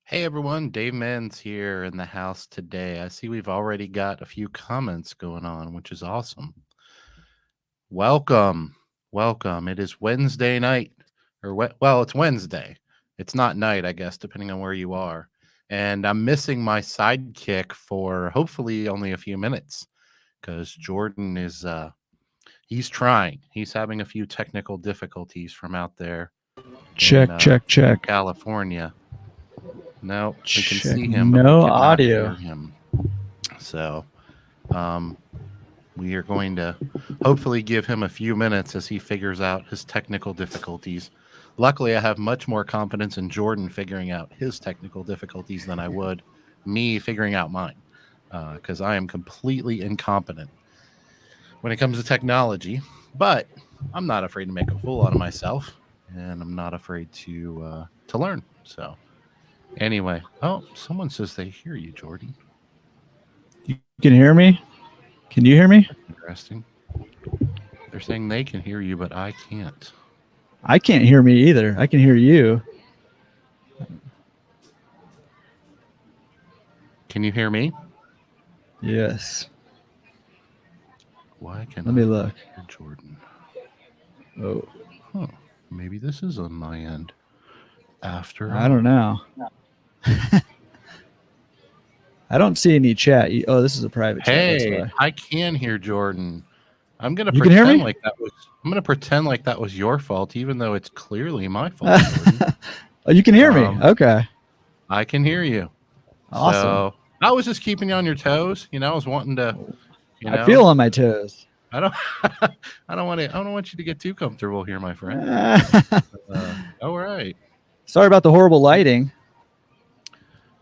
Hey everyone, Dave Menz here in the house today. I see we've already got a few comments going on, which is awesome. Welcome, welcome. It is Wednesday night, well, it's Wednesday. It's not night, I guess, depending on where you are. And I'm missing my sidekick for hopefully only a few minutes because Jordan is he's trying. He's having a few technical difficulties from out there in Check. California. No, we can Check. see him, but we No cannot audio. hear him. So, we are going to hopefully give him a few minutes as he figures out his technical difficulties. Luckily, I have much more confidence in Jordan figuring out his technical difficulties than I would me figuring out mine, because I am completely incompetent when it comes to technology. But I'm not afraid to make a fool out of myself, and I'm not afraid to learn. So. Anyway, someone says they hear you, Jordan. You can hear me? Can you hear me? Interesting. They're saying they can hear you, but I can't. I can't hear me either. I can hear you. Can you hear me? Yes. Why can Let me I look. hear Jordan? Oh, Huh. Maybe this is on my end. After I don't know. I don't see any chat. Oh, this is a private chat. That's Hey, why. I can hear Jordan. I'm gonna You can hear pretend me? like that was. I'm gonna pretend like that was your fault, even though it's clearly my fault, Jordan. Oh, you can hear me. Okay. I can hear you. Awesome. So I was just keeping you on your toes. I was wanting to. I feel on my toes. I don't. I don't want you to get too comfortable here, my friend. All right. Sorry about the horrible lighting.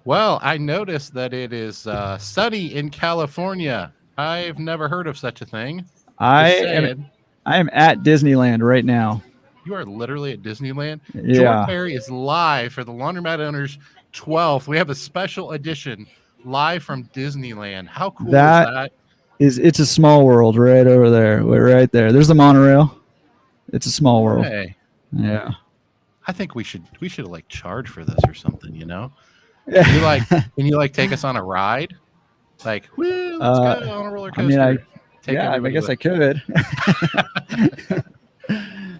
Well, I noticed that it is sunny in California. I've never heard of such a thing. I Just saying. am at Disneyland right now. You are literally at Disneyland. Yeah. Jordan Berry is live for the Laundromat Owners 12th. We have a special edition live from Disneyland. How cool is that? It's a small world right over there. Right there. There's the monorail. It's a small world. Yeah. I think we should like charge for this or something, Can you take us on a ride? Like, woo, let's go on a roller coaster. I guess I could.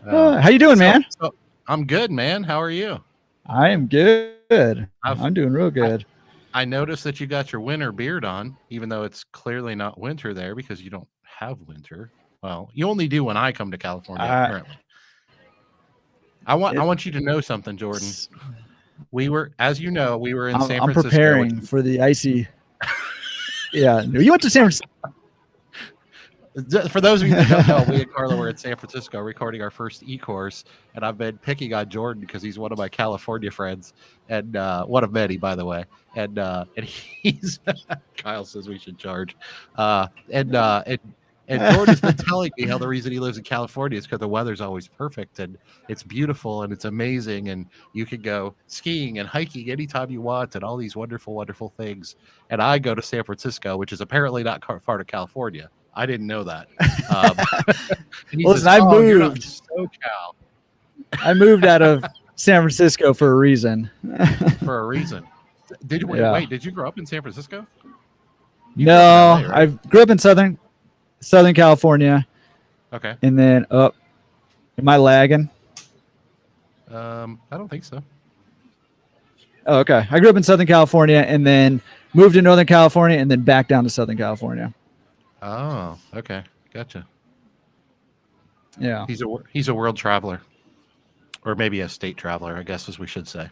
How you doing, man? I'm good, man. How are you? I am good. I'm doing real good. I noticed that you got your winter beard on, even though it's clearly not winter there because you don't have winter. Well, you only do when I come to California, apparently. I want you to know something, Jordan. We were in San Francisco. I'm preparing for the icy. Yeah, you went to San Francisco. For those of you that don't know, we and Carla were in San Francisco recording our first e-course, and I've been picking on Jordan because he's one of my California friends, and one of many, by the way. And he's Kyle says we should charge, and Jordan's been telling me how the reason he lives in California is because the weather's always perfect and it's beautiful and it's amazing, and you can go skiing and hiking anytime you want and all these wonderful, wonderful things. And I go to San Francisco, which is apparently not part of California. I didn't know that. Listen, I moved. SoCal. I moved out of San Francisco for a reason. For a reason. Did you wait? Did you grow up in San Francisco? No, LA, right? I grew up in Southern California. Okay. And then up. Am I lagging? I don't think so. Oh, okay. I grew up in Southern California and then moved to Northern California and then back down to Southern California. Oh, okay. Gotcha. Yeah. He's a world traveler. Or maybe a state traveler, I guess, as we should say.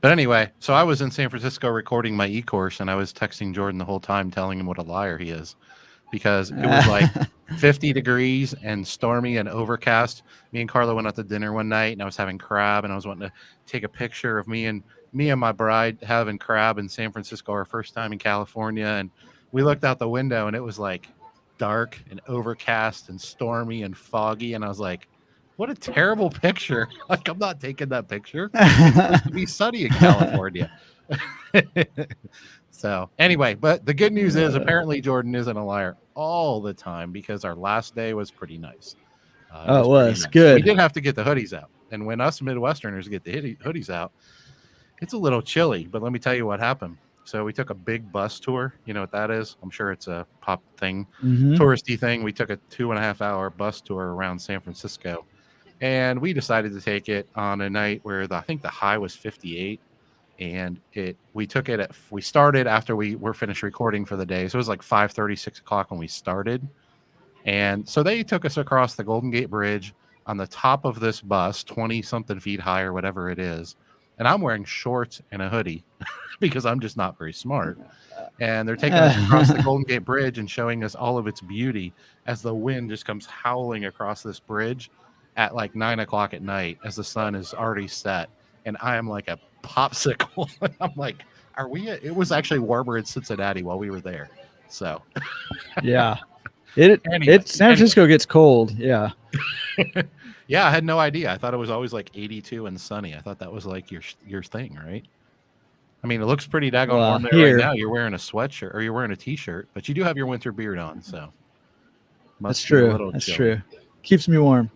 But anyway, so I was in San Francisco recording my e-course, and I was texting Jordan the whole time telling him what a liar he is. Because it was like 50 degrees and stormy and overcast. Me and Carla went out to dinner one night, and I was having crab, and I was wanting to take a picture of me and my bride having crab in San Francisco, our first time in California. And we looked out the window, and it was like dark and overcast and stormy and foggy. And I was like, what a terrible picture. Like, I'm not taking that picture. It's supposed to be sunny in California. So anyway, but the good news is apparently Jordan isn't a liar all the time because our last day was pretty nice. It was good. We did have to get the hoodies out. And when us Midwesterners get the hoodies out, It's a little chilly, but let me tell you what happened. So we took a big bus tour. You know what that is? I'm sure it's a pop thing, Mm-hmm. touristy thing. We took a 2.5 hour bus tour around San Francisco, and we decided to take it on a night where I think the high was 58, and we took it we started after we were finished recording for the day, so it was like 5:30, 6 o'clock when we started. And so they took us across the Golden Gate Bridge on the top of this bus, 20 something feet high or whatever it is. And I'm wearing shorts and a hoodie because I'm just not very smart. And they're taking us across the Golden Gate Bridge and showing us all of its beauty as the wind just comes howling across this bridge at like 9 o'clock at night as the sun is already set. And I am like a popsicle. I'm like, are we? It was actually warmer in Cincinnati while we were there. So, Yeah. Anyway. San Francisco gets cold. Yeah. Yeah, I had no idea. I thought it was always like 82 and sunny. I thought that was like your thing, right? I mean, it looks pretty daggone warm there right now. You're wearing a sweatshirt or you're wearing a t-shirt, but you do have your winter beard on, so that's true. That's true. Keeps me warm.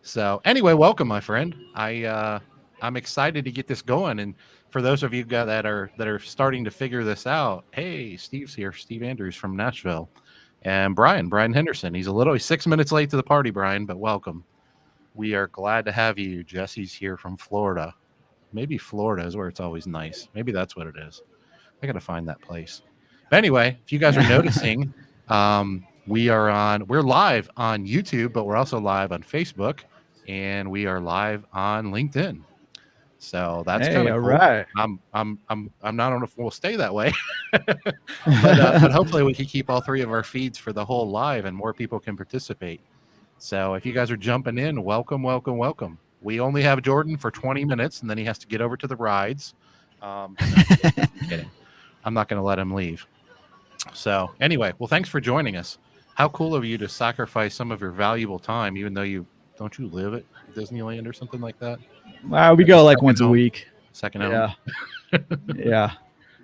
So anyway, welcome, my friend. I'm excited to get this going, and for those of you that are starting to figure this out, hey, Steve's here, Steve Andrews from Nashville, and Brian Henderson. He's 6 minutes late to the party, Brian, but welcome. We are glad to have you. Jesse's here from Florida. Maybe Florida is where it's always nice. Maybe that's what it is. I got to find that place. But anyway, if you guys are noticing, we're live on YouTube, but we're also live on Facebook, and we are live on LinkedIn. So that's kind of cool. Right. I'm not on if we'll stay that way, but hopefully we can keep all three of our feeds for the whole live, and more people can participate. So if you guys are jumping in, welcome. We only have Jordan for 20 minutes, and then he has to get over to the rides. No, kidding. I'm not going to let him leave. So anyway, well, thanks for joining us. How cool of you to sacrifice some of your valuable time, even though you live at Disneyland or something like that? Wow, we go like once a week. Second home. Yeah.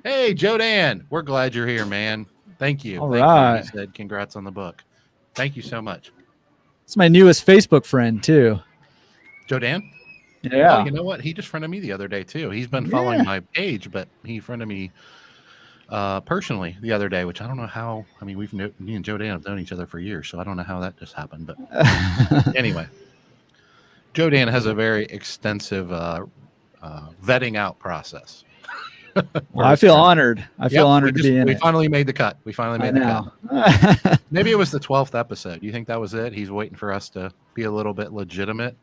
Hey, Joe Dan, we're glad you're here, man. Thank you. All right. He said, congrats on the book. Thank you so much. It's my newest Facebook friend too. Joe Dan? Yeah. Oh, you know what? He just friended me the other day too. He's been following my page, but he friended me personally the other day, which I don't know how. I mean, me and Joe Dan have known each other for years, so I don't know how that just happened. But anyway, Joe Dan has a very extensive vetting out process. Well, I feel honored. I feel honored to be in it. We finally made the cut. Maybe it was the 12th episode. Do you think that was it? He's waiting for us to be a little bit legitimate.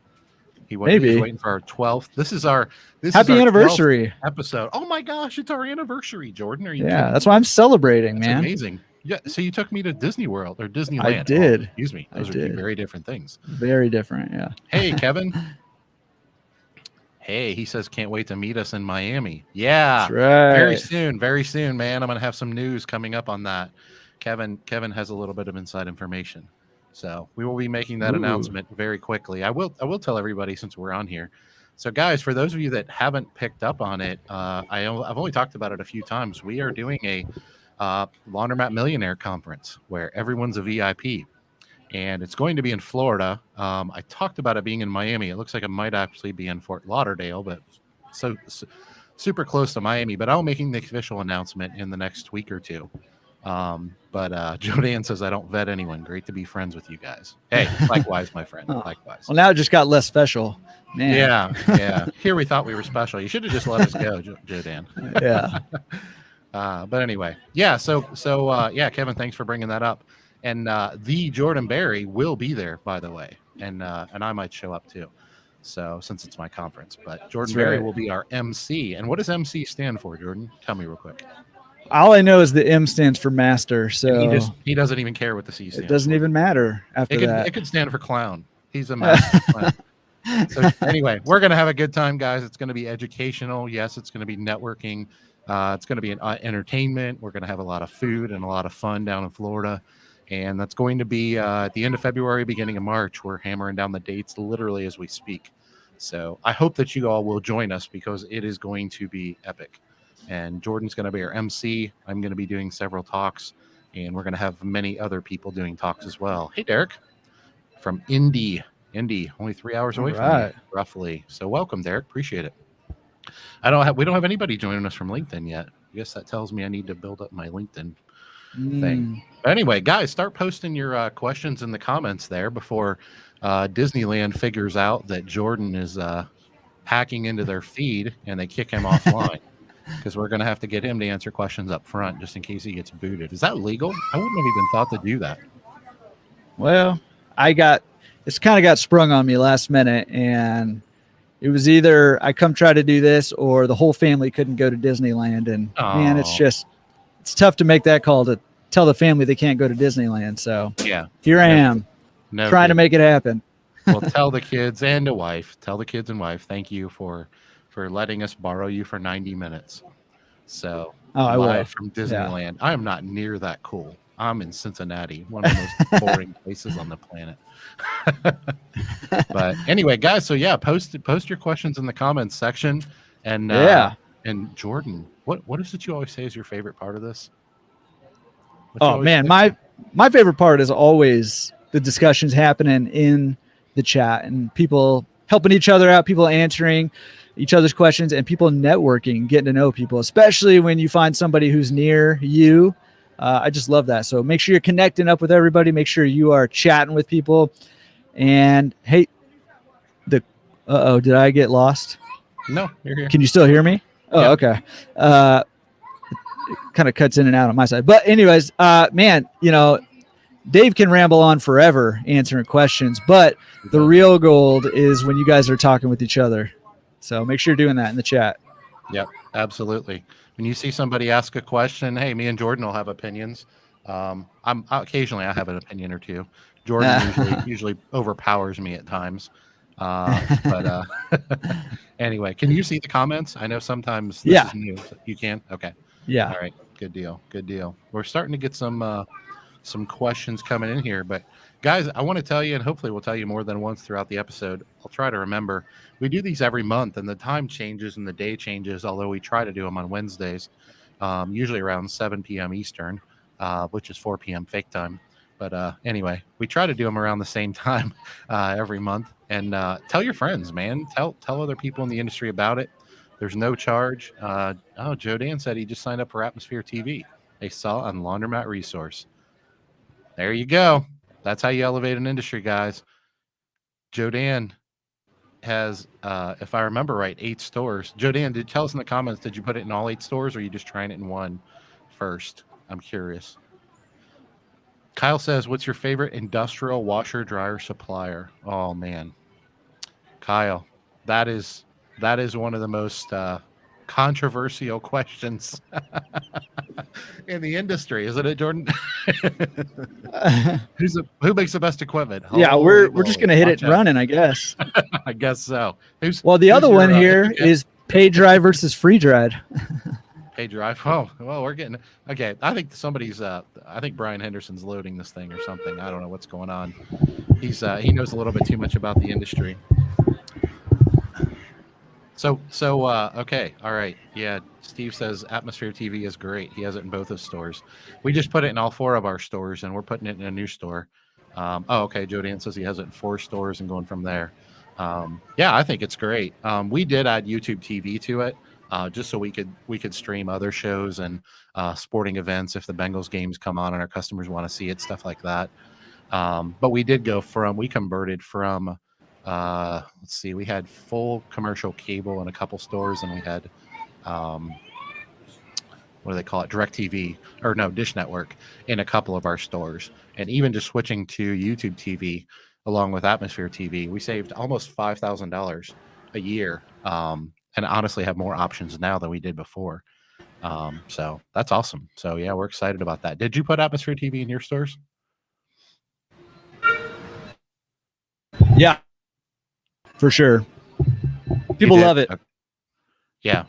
He's waiting for our 12th. This is our happy anniversary episode. Oh my gosh, it's our anniversary, Jordan. Are you? Yeah, that's why I'm celebrating, that's man. Amazing. Yeah. So you took me to Disney World or Disneyland. I did. Oh, excuse me. Those are two very different things. Very different. Yeah. Hey, Kevin. Hey, he says, can't wait to meet us in Miami. Yeah. That's right. Very soon, man. I'm going to have some news coming up on that. Kevin has a little bit of inside information. So we will be making that announcement very quickly. I will tell everybody since we're on here. So guys, for those of you that haven't picked up on it, I've only talked about it a few times. We are doing a Laundromat Millionaire conference where everyone's a VIP. And it's going to be in Florida. I talked about it being in Miami. It looks like it might actually be in Fort Lauderdale, but so super close to Miami. But I'll be making the official announcement in the next week or two. But Joe Dan says, I don't vet anyone. Great to be friends with you guys. Hey, likewise, my friend. Likewise. Well, now it just got less special. Man. Yeah. Here we thought we were special. You should have just let us go, Joe Dan. Yeah. But anyway, yeah. So Kevin, thanks for bringing that up. And the Jordan Berry will be there, by the way, and I might show up too. So since it's my conference, but Jordan Berry will be our MC. And what does MC stand for, Jordan? Tell me real quick. All I know is the M stands for master. So he doesn't even care what the C stands. It doesn't even matter after that. It could stand for clown. He's a master clown. So anyway, we're gonna have a good time, guys. It's gonna be educational. Yes, it's gonna be networking. It's gonna be an entertainment. We're gonna have a lot of food and a lot of fun down in Florida. And that's going to be at the end of February, beginning of March. We're hammering down the dates literally as we speak. So I hope that you all will join us because it is going to be epic. And Jordan's going to be our MC. I'm going to be doing several talks. And we're going to have many other people doing talks as well. Hey, Derek, from Indy, only 3 hours away from me, roughly. So welcome, Derek. Appreciate it. We don't have anybody joining us from LinkedIn yet. I guess that tells me I need to build up my LinkedIn thing. Anyway, guys, start posting your questions in the comments there before Disneyland figures out that Jordan is hacking into their feed and they kick him offline, because we're going to have to get him to answer questions up front just in case he gets booted. Is that legal? I wouldn't have even thought to do that. Well, it's kind of got sprung on me last minute, and it was either I come try to do this or the whole family couldn't go to Disneyland. And man, it's tough to make that call to tell the family they can't go to Disneyland. So yeah, here I am trying to make it happen. Well, tell the kids and the wife, thank you for letting us borrow you for 90 minutes. So live from Disneyland. I am not near that cool. I'm in Cincinnati, one of the most boring places on the planet. But anyway, guys, so yeah, post your questions in the comments section. And and Jordan, what is it you always say is your favorite part of this? Oh man, my favorite part is always the discussions happening in the chat and people helping each other out, people answering each other's questions, and people networking, getting to know people, especially when you find somebody who's near you. I just love that. So make sure you're connecting up with everybody. Make sure you are chatting with people. And hey, did I get lost? No, you're here. Can you still hear me? Oh, yeah. Okay. It kind of cuts in and out on my side. But anyways, man, Dave can ramble on forever answering questions, but the real gold is when you guys are talking with each other. So make sure you're doing that in the chat. Yep, absolutely. When you see somebody ask a question, hey, me and Jordan will have opinions. Occasionally I have an opinion or two. Jordan usually overpowers me at times. But anyway, can you see the comments? I know sometimes this is new. You can? Okay. Yeah. All right. Good deal. We're starting to get some questions coming in here, but guys, I want to tell you, and hopefully we'll tell you more than once throughout the episode. I'll try to remember. We do these every month, and the time changes and the day changes, although we try to do them on Wednesdays, usually around 7 p.m. Eastern, which is 4 p.m. fake time. But anyway, we try to do them around the same time every month. And tell your friends, man. Tell other people in the industry about it. There's no charge. Joe Dan said he just signed up for Atmosphere TV. They saw on Laundromat Resource. There you go. That's how you elevate an industry, guys. Joe Dan has, if I remember right, 8 stores. Joe Dan, tell us in the comments, did you put it in all 8 stores, or are you just trying it in one first? I'm curious. Kyle says, what's your favorite industrial washer dryer supplier? Oh man, Kyle, that is one of the most controversial questions in the industry, isn't it, Jordan? Who makes the best equipment? Yeah, we're just gonna hit it running, I guess. I guess so. The other one here is pay dry versus free dried. Pay dry. Oh, well, we're getting okay. I think somebody's. I think Brian Henderson's loading this thing or something. I don't know what's going on. He knows a little bit too much about the industry. So okay, all right, yeah. Steve says Atmosphere TV is great. He has it in both his stores. We just put it in all 4 of our stores, and we're putting it in a new store. Okay. Joe Dan says he has it in 4 stores and going from there. Yeah, I think it's great. We did add YouTube TV to it, just so we could stream other shows and sporting events if the Bengals games come on and our customers want to see it, stuff like that. But we converted from. Let's see, we had full commercial cable in a couple stores, and we had what do they call it, DirecTV, or no, Dish Network, in a couple of our stores. And even just switching to YouTube TV along with Atmosphere TV, we saved almost $5,000 a year, and honestly have more options now than we did before. So that's awesome. So yeah, we're excited about that. Did you put Atmosphere TV in your stores? Yeah, for sure. People love it. Yeah.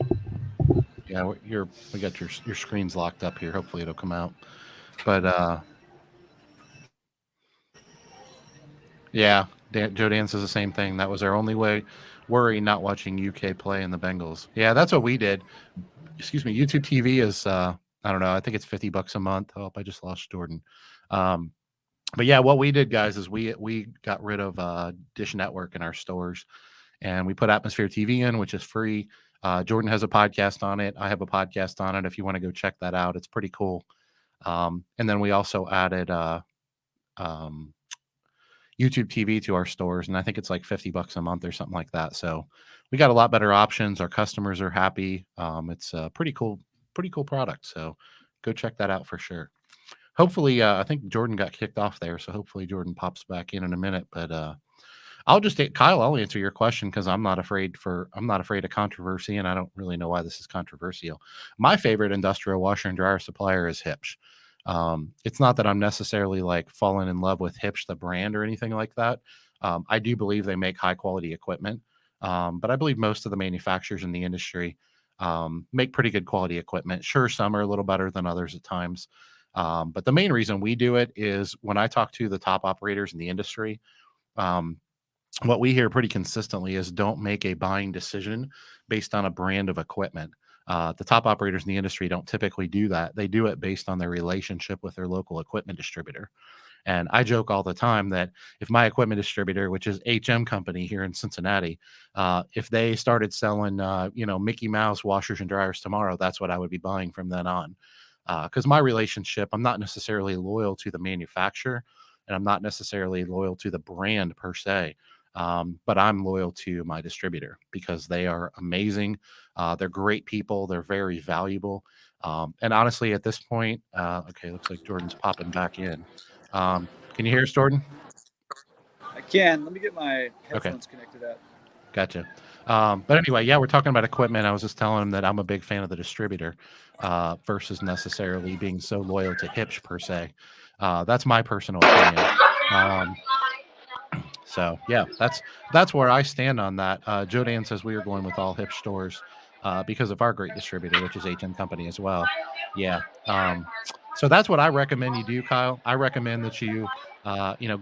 Yeah, we got your screen's locked up here. Hopefully it'll come out. But yeah, Joe Dan says the same thing. That was our only worry, not watching UK play in the Bengals. Yeah, that's what we did. Excuse me. YouTube TV is I don't know. I think it's $50 a month. Oh, I just lost Jordan. But yeah, what we did, guys, is we got rid of Dish Network in our stores, and we put Atmosphere TV in, which is free. Jordan has a podcast on it. I have a podcast on it. If you want to go check that out, it's pretty cool. And then we also added YouTube TV to our stores, and I think it's like $50 a month or something like that. So we got a lot better options. Our customers are happy. It's a pretty cool product. So go check that out for sure. Hopefully, I think Jordan got kicked off there, so hopefully Jordan pops back in a minute. But Kyle, I'll answer your question because I'm not afraid of controversy, and I don't really know why this is controversial. My favorite industrial washer and dryer supplier is Hipsch. It's not that I'm necessarily like falling in love with Hipsch, the brand, or anything like that. I do believe they make high quality equipment, but I believe most of the manufacturers in the industry make pretty good quality equipment. Sure, some are a little better than others at times. But the main reason we do it is when I talk to the top operators in the industry, what we hear pretty consistently is don't make a buying decision based on a brand of equipment. The top operators in the industry don't typically do that. They do it based on their relationship with their local equipment distributor. And I joke all the time that if my equipment distributor, which is HM Company here in Cincinnati, if they started selling, Mickey Mouse washers and dryers tomorrow, that's what I would be buying from then on. Because my relationship, I'm not necessarily loyal to the manufacturer, and I'm not necessarily loyal to the brand per se. But I'm loyal to my distributor because they are amazing. They're great people. They're very valuable. And honestly, at this point, okay, looks like Jordan's popping back in. Can you hear us, Jordan? I can. Let me get my headphones connected up. Gotcha. But anyway, yeah, we're talking about equipment. I was just telling him that I'm a big fan of the distributor versus necessarily being so loyal to Hipsch per se. That's my personal opinion. So yeah, that's where I stand on that. Joe Dan says we are going with all Hipsch stores because of our great distributor, which is HM Company as well. Yeah. So that's what I recommend you do, Kyle. I recommend that you,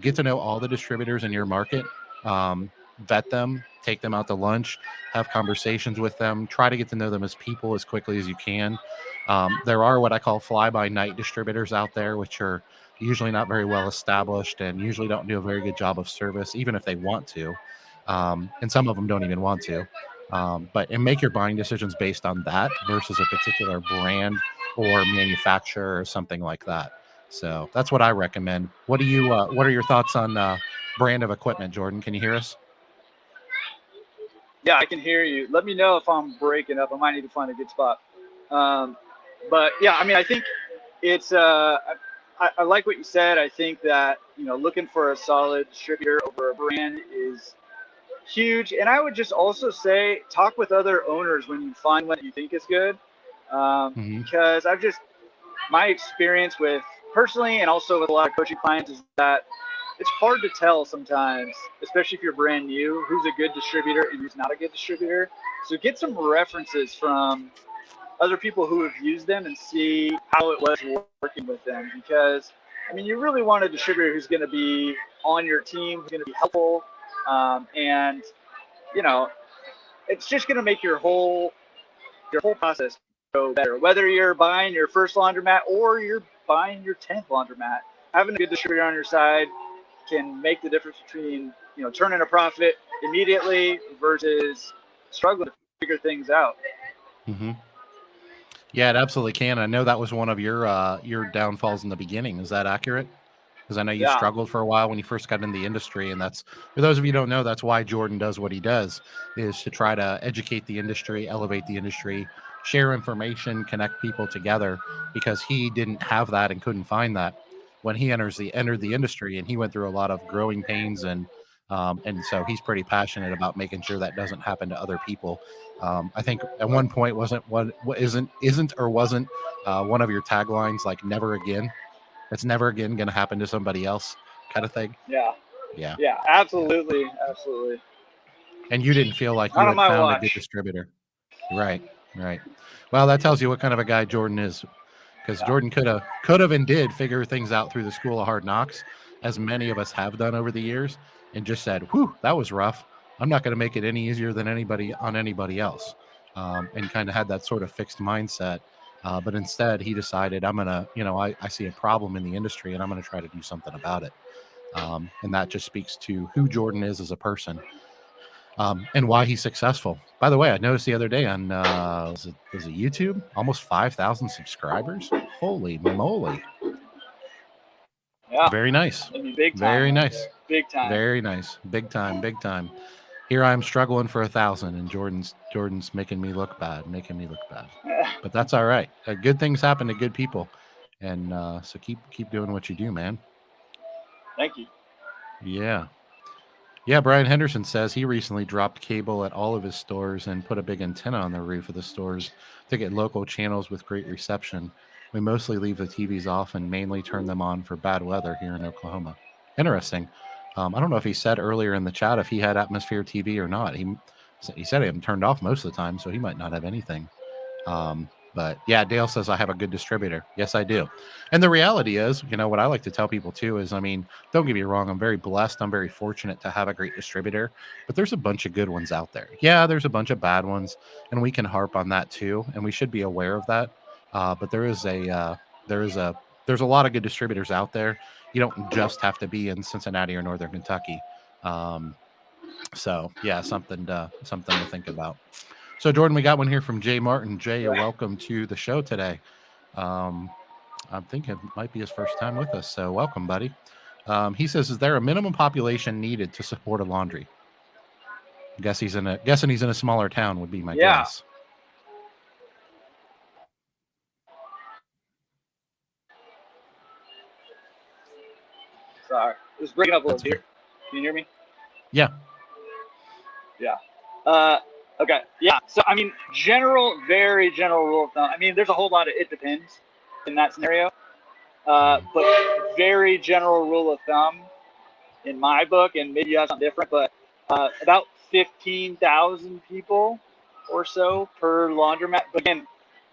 get to know all the distributors in your market, vet them, take them out to lunch, have conversations with them, try to get to know them as people as quickly as you can. There are what I call fly-by-night distributors out there, which are usually not very well established and usually don't do a very good job of service, even if they want to. And some of them don't even want to. And make your buying decisions based on that versus a particular brand or manufacturer or something like that. So that's what I recommend. What are your thoughts on brand of equipment, Jordan? Can you hear us? Yeah, I can hear you. Let me know if I'm breaking up. I might need to find a good spot. But yeah, I mean, I think it's I like what you said. I think that looking for a solid distributor over a brand is huge. And I would just also say talk with other owners when you find one that you think is good, because my experience with personally and also with a lot of coaching clients is that it's hard to tell sometimes, especially if you're brand new, who's a good distributor and who's not a good distributor. So get some references from other people who have used them and see how it was working with them, because I mean, you really want a distributor who's going to be on your team, who's going to be helpful, and it's just going to make your whole process go better. Whether you're buying your first laundromat or you're buying your 10th laundromat, having a good distributor on your side can make the difference between turning a profit immediately versus struggling to figure things out. Mm-hmm. Yeah, it absolutely can. I know that was one of your downfalls in the beginning. Is that accurate? Because I know you struggled for a while when you first got in the industry, and that's, for those of you who don't know, that's why Jordan does what he does, is to try to educate the industry, elevate the industry, share information, connect people together, because he didn't have that and couldn't find that when he entered the industry, and he went through a lot of growing pains, and so he's pretty passionate about making sure that doesn't happen to other people. I think at one point wasn't one of your taglines like "never again"? It's never again going to happen to somebody else, kind of thing. Yeah, absolutely. And you didn't feel like you had found a good distributor. Right. Well, that tells you what kind of a guy Jordan is, because Jordan could have and did figure things out through the school of hard knocks, as many of us have done over the years, and just said, whew, that was rough. I'm not going to make it any easier than anybody else. And kind of had that sort of fixed mindset. But instead, he decided, I'm going to, I see a problem in the industry and I'm going to try to do something about it. And that just speaks to who Jordan is as a person. and why he's successful. By the way, I noticed the other day on was it YouTube, almost 5,000 subscribers. Holy moly! Yeah, Very nice. I mean, big time. Very nice. Big time. Very nice. Big time. Big time. Here I am struggling for 1,000, and Jordan's making me look bad. But that's all right. Good things happen to good people, and so keep doing what you do, man. Thank you. Yeah. Yeah, Brian Henderson says he recently dropped cable at all of his stores and put a big antenna on the roof of the stores to get local channels with great reception. We mostly leave the TVs off and mainly turn them on for bad weather here in Oklahoma. Interesting. I don't know if he said earlier in the chat if he had atmosphere TV or not. He said he had them turned off most of the time, so he might not have anything. But yeah, Dale says I have a good distributor. Yes, I do. And the reality is, what I like to tell people too is, don't get me wrong, I'm very blessed. I'm very fortunate to have a great distributor, but there's a bunch of good ones out there. Yeah, there's a bunch of bad ones, and we can harp on that too, and we should be aware of that. But there's a lot of good distributors out there. You don't just have to be in Cincinnati or Northern Kentucky. So yeah, something to think about. So, Jordan, we got one here from Jay Martin. Jay, you're welcome to the show today. I'm thinking it might be his first time with us, so welcome, buddy. He says, "Is there a minimum population needed to support a laundry?" Guessing he's in a smaller town would be my guess. Sorry, it was breaking up a little bit. Can you hear me? Yeah. Yeah. Okay. Yeah. So, very general rule of thumb. There's a whole lot of it depends in that scenario. But very general rule of thumb in my book, and maybe you have something different, but about 15,000 people or so per laundromat. But again,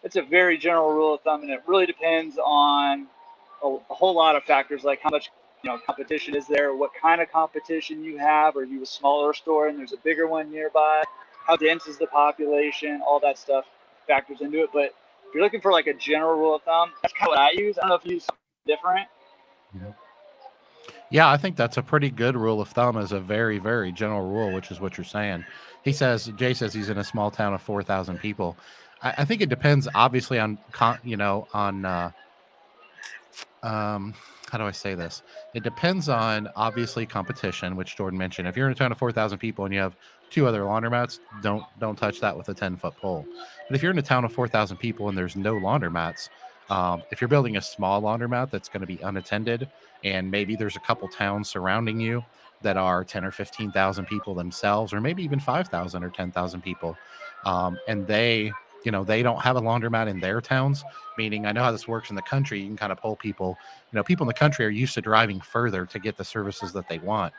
it's a very general rule of thumb, and it really depends on a whole lot of factors, like how much competition is there, what kind of competition you have. Are you a smaller store and there's a bigger one nearby? How dense is the population? All that stuff factors into it. But if you're looking for like a general rule of thumb, that's kind of what I use. I don't know if you use something different. Yeah, I think that's a pretty good rule of thumb as a very, very general rule, which is what you're saying. Jay says he's in a small town of 4,000 people. I think it depends, obviously, on how do I say this? It depends on, obviously, competition, which Jordan mentioned. If you're in a town of 4,000 people and you have 2 other laundromats, don't touch that with a 10-foot pole. But if you're in a town of 4,000 people and there's no laundromats, if you're building a small laundromat that's going to be unattended, and maybe there's a couple towns surrounding you that are 10 or 15,000 people themselves, or maybe even 5,000 or 10,000 people, and they don't have a laundromat in their towns, meaning I know how this works in the country. You can kind of pull people, people in the country are used to driving further to get the services that they want.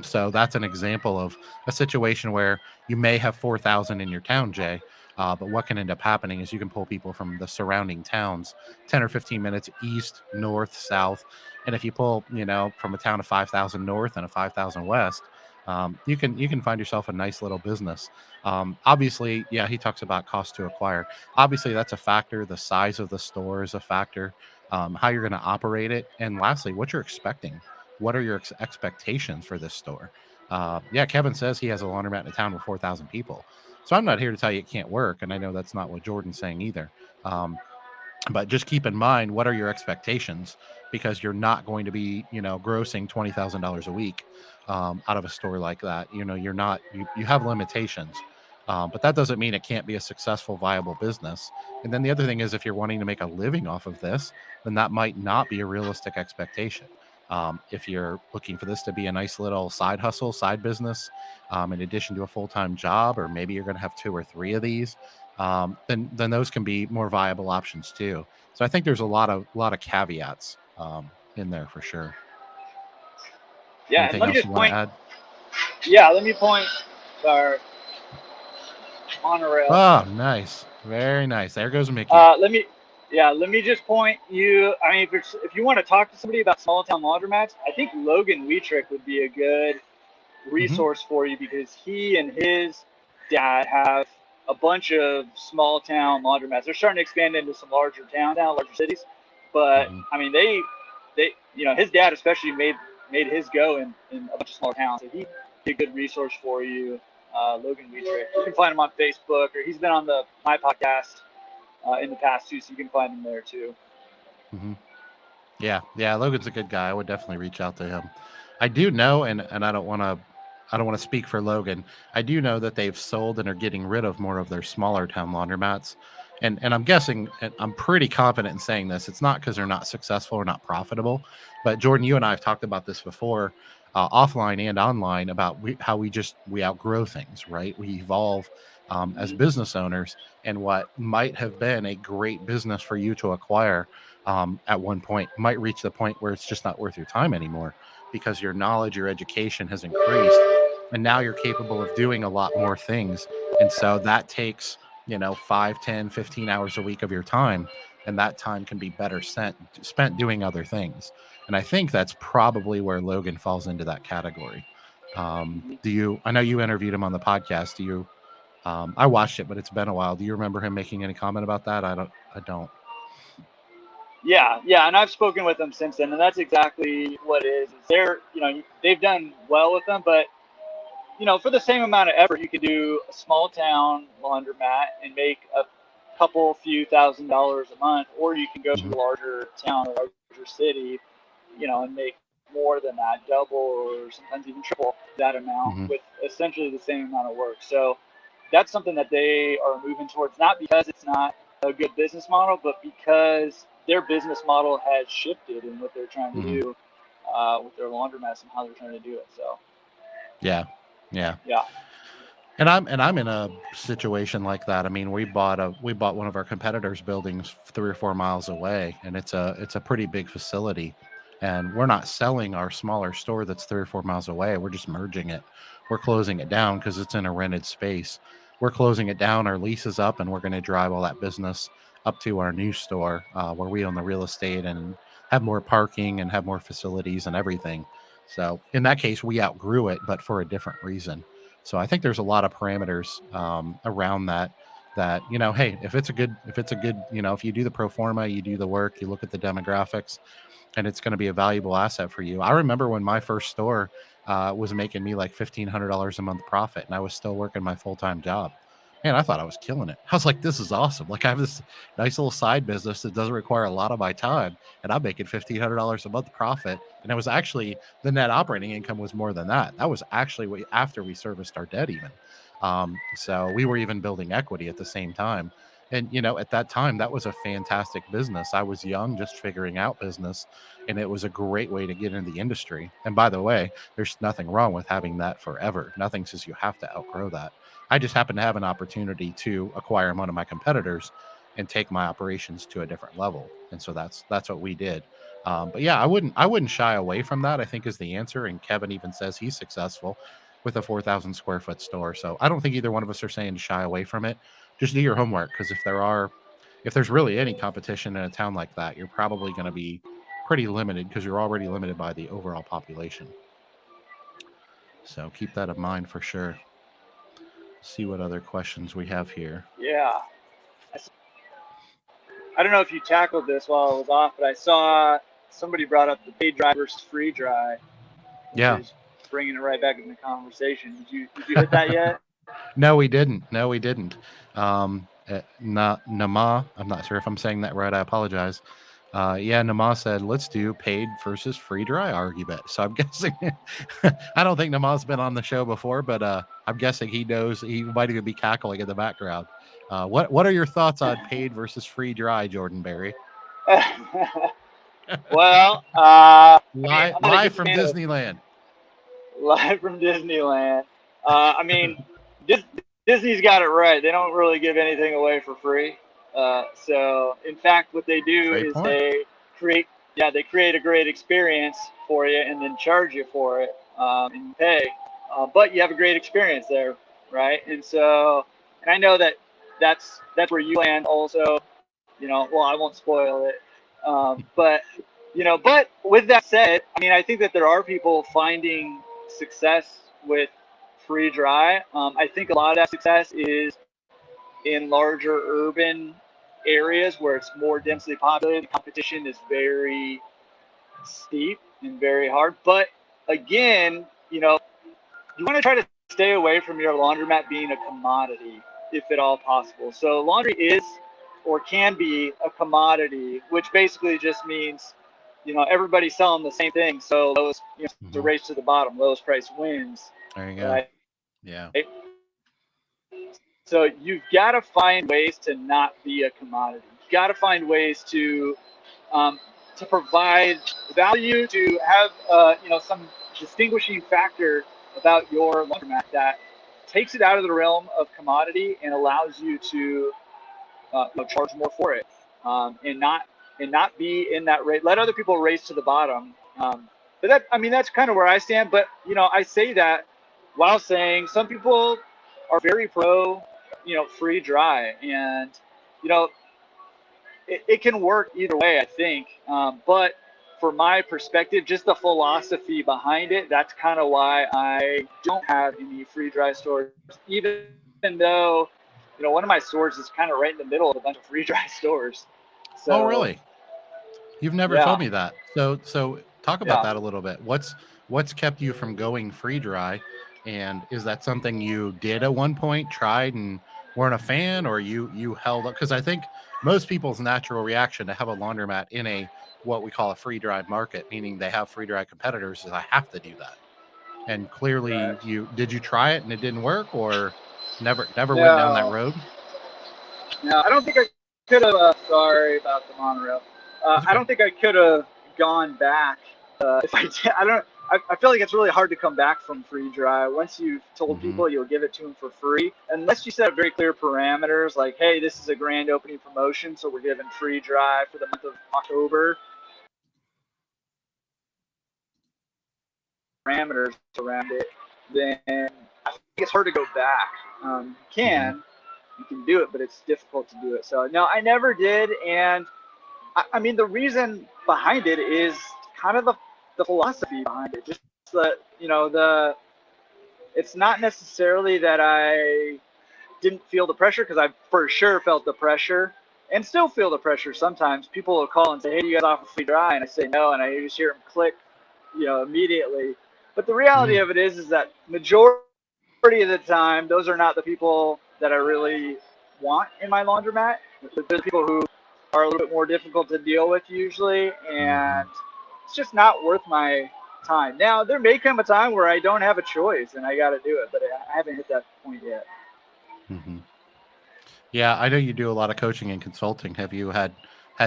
So that's an example of a situation where you may have 4,000 in your town, Jay, but what can end up happening is you can pull people from the surrounding towns 10 or 15 minutes east, north, south. And if you pull, from a town of 5,000 north and a 5,000 west, you can find yourself a nice little business. Obviously, yeah, he talks about cost to acquire. Obviously, that's a factor. The size of the store is a factor. How you're going to operate it, and lastly, what you're expecting. What are your expectations for this store? Yeah, Kevin says he has a laundromat in a town with 4,000 people. So I'm not here to tell you it can't work, and I know that's not what Jordan's saying either. But just keep in mind, what are your expectations? Because you're not going to be, grossing $20,000 a week out of a store like that. You're not. You have limitations. But that doesn't mean it can't be a successful, viable business. And then the other thing is, if you're wanting to make a living off of this, then that might not be a realistic expectation. If you're looking for this to be a nice little side hustle, side business, in addition to a full-time job, or maybe you're going to have 2 or 3 of these, then those can be more viable options too. So I think there's a lot of caveats in there for sure. Yeah, anything else you want to add? Yeah, let me point our Monorail. Oh, nice, very nice. There goes Mickey. Let me just point you. If you want to talk to somebody about small town laundromats, I think Logan Wietrick would be a good resource for you, because he and his dad have a bunch of small town laundromats. They're starting to expand into some larger towns now, larger cities. But they his dad especially made his go in a bunch of smaller towns. So be a good resource for you. Logan Dietrich. You can find him on Facebook, or he's been on my podcast in the past too, so you can find him there too. Mm-hmm. Yeah, Logan's a good guy. I would definitely reach out to him. I do know, and I don't want to speak for Logan. I do know that they've sold and are getting rid of more of their smaller town laundromats. And I'm guessing, and I'm pretty confident in saying this, it's not because they're not successful or not profitable. But Jordan, you and I have talked about this before, offline and online, about how we outgrow things, right? We evolve as business owners, and what might have been a great business for you to acquire at one point might reach the point where it's just not worth your time anymore, because your knowledge, your education has increased, and now you're capable of doing a lot more things. And so that takes 5, 10, 15 hours a week of your time, and that time can be better spent doing other things. And I think that's probably where Logan falls into that category. I know you interviewed him on the podcast. I watched it, but it's been a while. Do you remember him making any comment about that? I don't. Yeah, and I've spoken with them since then, and that's exactly what it is. They've done well with them, but for the same amount of effort, you could do a small town laundromat and make a few $1,000s a month, or you can go to a larger town or larger city, and make more than that, double or sometimes even triple that amount with essentially the same amount of work. So that's something that they are moving towards, not because it's not a good business model, but because their business model has shifted in what they're trying to do with their laundromats and how they're trying to do it. So yeah. And I'm in a situation like that. I mean, we bought one of our competitors' buildings 3 or 4 miles away, and it's a pretty big facility. And we're not selling our smaller store that's 3 or 4 miles away. We're just merging it. We're closing it down because it's in a rented space. We're closing it down. Our lease is up, and we're going to drive all that business up to our new store where we own the real estate and have more parking and have more facilities and everything. So in that case, we outgrew it, but for a different reason. So I think there's a lot of parameters around that. Hey, if it's a good, if you do the pro forma, you do the work, you look at the demographics, and it's going to be a valuable asset for you. I remember when my first store was making me like $1,500 a month profit, and I was still working my full-time job. Man, I thought I was killing it. I was like, this is awesome. Like, I have this nice little side business that doesn't require a lot of my time, and I'm making $1,500 a month profit. And it was actually, the net operating income was more than that. That was actually after we serviced our debt even. So we were even building equity at the same time. And, at that time, that was a fantastic business. I was young, just figuring out business, and it was a great way to get into the industry. And by the way, there's nothing wrong with having that forever. Nothing says you have to outgrow that. I just happened to have an opportunity to acquire one of my competitors and take my operations to a different level. And so that's what we did. But yeah, I wouldn't shy away from that, I think, is the answer. And Kevin even says he's successful with a 4,000 square foot store. So I don't think either one of us are saying to shy away from it. Just do your homework, because if there's really any competition in a town like that, you're probably going to be pretty limited, because you're already limited by the overall population. So keep that in mind for sure. See what other questions we have here. Yeah. I don't know if you tackled this while I was off, but I saw somebody brought up the paid dry versus free dry. Yeah. Bringing it right back in the conversation. Did you hit that yet? No, we didn't. Nama, I'm not sure if I'm saying that right. I apologize. Nama said, let's do paid versus free dry argument. So I'm guessing, I don't think Nama's been on the show before, but I'm guessing he knows. He might even be cackling in the background. What are your thoughts on paid versus free dry, Jordan Berry? Well, live from Disneyland. Live from Disneyland. I mean, Disney's got it right. They don't really give anything away for free. So, in fact, what they do is they create a great experience for you and then charge you for it and you pay. But you have a great experience there, right? And so, and I know that's where you land also. Well, I won't spoil it. But with that said, I mean, I think that there are people finding success with free dry. I think a lot of that success is in larger urban areas where it's more densely populated. The competition is very steep and very hard. But again, you want to try to stay away from your laundromat being a commodity, if at all possible. So laundry is or can be a commodity, which basically just means, everybody's selling the same thing. So lowest, it's a race to the bottom. Lowest price wins. There you go. Right? Yeah. So you've got to find ways to not be a commodity. You've got to find ways to provide value, to have some distinguishing factor about your laundromat that takes it out of the realm of commodity and allows you to charge more for it, and not be in that race. Let other people race to the bottom. But that's kind of where I stand. But I say that while saying some people are very pro, free dry, and it can work either way, I think. But for my perspective, just the philosophy behind it, that's kind of why I don't have any free dry stores, even though, one of my stores is kind of right in the middle of a bunch of free dry stores. So, oh, really? You've never told me that. So talk about that a little bit. What's kept you from going free dry? And is that something you did at one point, tried and weren't a fan, or you held up? Because I think most people's natural reaction to have a laundromat in a what we call a free dry market, meaning they have free dry competitors, is I have to do that. And clearly, did you try it and it didn't work, or never went down that road? No, I don't think I could have. Sorry about the monorail. I don't think I could have gone back if I did. I feel like it's really hard to come back from free dry. Once you've told people you'll give it to them for free, unless you set very clear parameters, like, hey, this is a grand opening promotion, so we're giving free dry for the month of October. Parameters around it, then I think it's hard to go back. You can do it, but it's difficult to do it. So no, I never did. And I mean, the reason behind it is kind of the philosophy behind it. Just it's not necessarily that I didn't feel the pressure, because I for sure felt the pressure and still feel the pressure. Sometimes people will call and say, hey, do you guys offer free dry? And I say no, and I just hear them click, immediately. But the reality of it is that majority of the time, those are not the people that I really want in my laundromat. They're the people who are a little bit more difficult to deal with usually, and it's just not worth my time. Now, there may come a time where I don't have a choice and I got to do it, but I haven't hit that point yet. Yeah, I know you do a lot of coaching and consulting. Have you had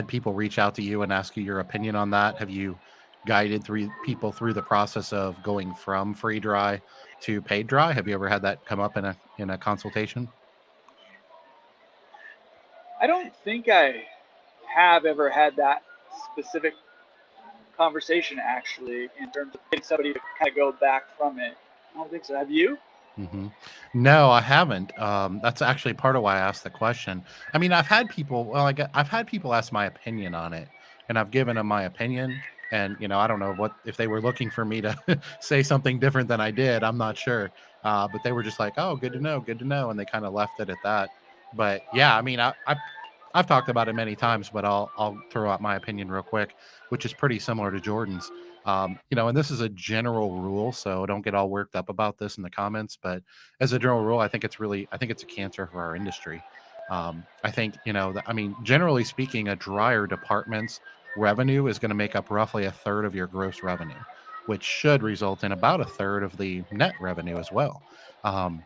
people reach out to you and ask you your opinion on that? Have you guided people through the process of going from free dry to paid dry? Have you ever had that come up in a consultation? I don't think I have ever had that specific conversation, actually, in terms of getting somebody to kind of go back from it. I don't think so. Have you? No, I haven't. That's actually part of why I asked the question. I mean, I've had people ask my opinion on it, and I've given them my opinion. And I don't know if they were looking for me to say something different than I did. I'm not sure. But they were just like, "Oh, good to know," and they kind of left it at that. But yeah, I mean, I've talked about it many times, but I'll throw out my opinion real quick, which is pretty similar to Jordan's. And this is a general rule, so don't get all worked up about this in the comments. But as a general rule, I think it's a cancer for our industry. I think, generally speaking, a dryer department's revenue is going to make up roughly a third of your gross revenue, which should result in about a third of the net revenue as well. And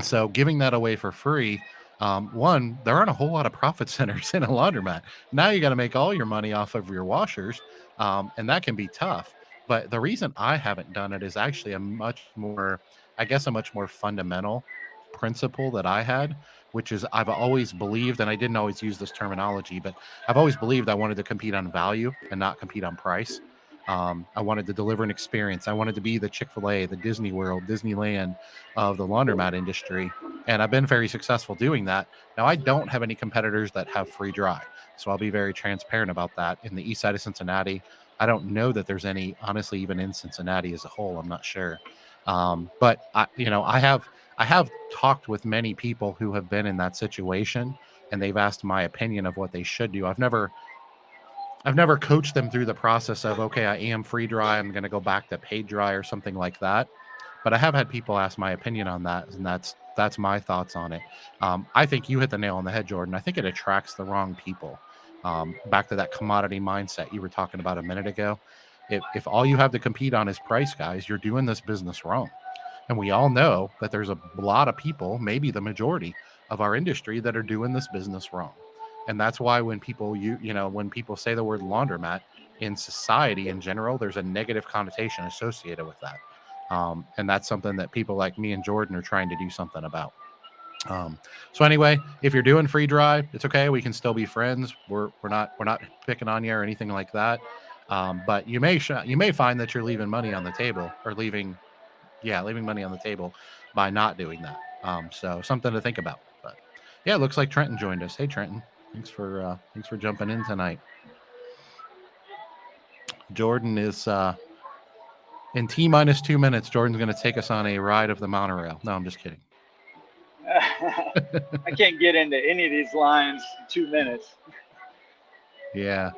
so giving that away for free, one, there aren't a whole lot of profit centers in a laundromat. Now you got to make all your money off of your washers, and that can be tough. But the reason I haven't done it is actually a much more fundamental principle that I had, which is I've always believed, and I didn't always use this terminology, but I've always believed I wanted to compete on value and not compete on price. I wanted to deliver an experience. I wanted to be the Chick-fil-A, the Disney World, Disneyland of the laundromat industry. And I've been very successful doing that. Now, I don't have any competitors that have free dry. So I'll be very transparent about that. In the east side of Cincinnati, I don't know that there's any, honestly, even in Cincinnati as a whole. I'm not sure. But I have talked with many people who have been in that situation, and they've asked my opinion of what they should do. I've never coached them through the process of, okay, I am free dry, I'm going to go back to paid dry or something like that. But I have had people ask my opinion on that, and that's my thoughts on it. I think you hit the nail on the head, Jordan. I think it attracts the wrong people. Back to that commodity mindset you were talking about a minute ago. If all you have to compete on is price, guys, you're doing this business wrong. And we all know that there's a lot of people, maybe the majority of our industry, that are doing this business wrong. And that's why when people when people say the word laundromat in society in general, there's a negative connotation associated with that. And that's something that people like me and Jordan are trying to do something about. So anyway, if you're doing free dry, it's okay. We can still be friends. We're not picking on you or anything like that. But you may find that you're leaving money on the table, or leaving money on the table by not doing that. So something to think about. But yeah, it looks like Trenton joined us. Hey, Trenton, thanks for jumping in tonight. Jordan is in T-2 minutes. Jordan's going to take us on a ride of the monorail. No, I'm just kidding. I can't get into any of these lines in 2 minutes. Yeah.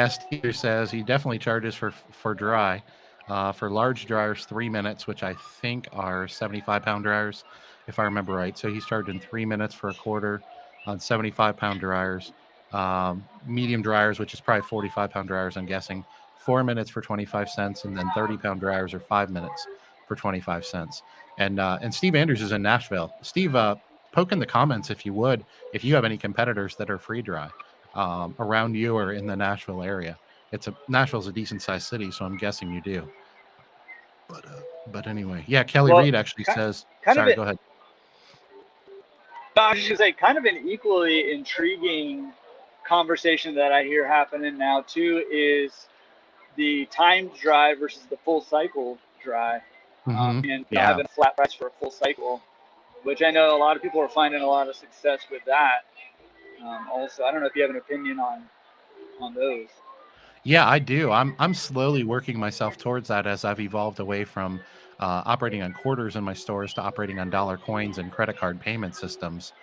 Steve says he definitely charges for dry. For large dryers, 3 minutes, which I think are 75-pound dryers, if I remember right. So he's charging 3 minutes for a quarter on 75-pound dryers. Medium dryers, which is probably 45-pound dryers, I'm guessing, 4 minutes for 25 cents, and then 30-pound dryers are 5 minutes for 25 cents. And Steve Andrews is in Nashville. Steve, poke in the comments if you would, if you have any competitors that are free dry around you or in the Nashville area. Nashville's a decent sized city, so I'm guessing you do. But anyway, yeah, Kelly Reed actually says. Sorry, go ahead. I was just gonna say, kind of an equally intriguing conversation that I hear happening now too is the timed dry versus the full cycle dry, and having a flat price for a full cycle, which I know a lot of people are finding a lot of success with that. Also, I don't know if you have an opinion on those. Yeah, I do. I'm slowly working myself towards that as I've evolved away from operating on quarters in my stores to operating on dollar coins and credit card payment systems.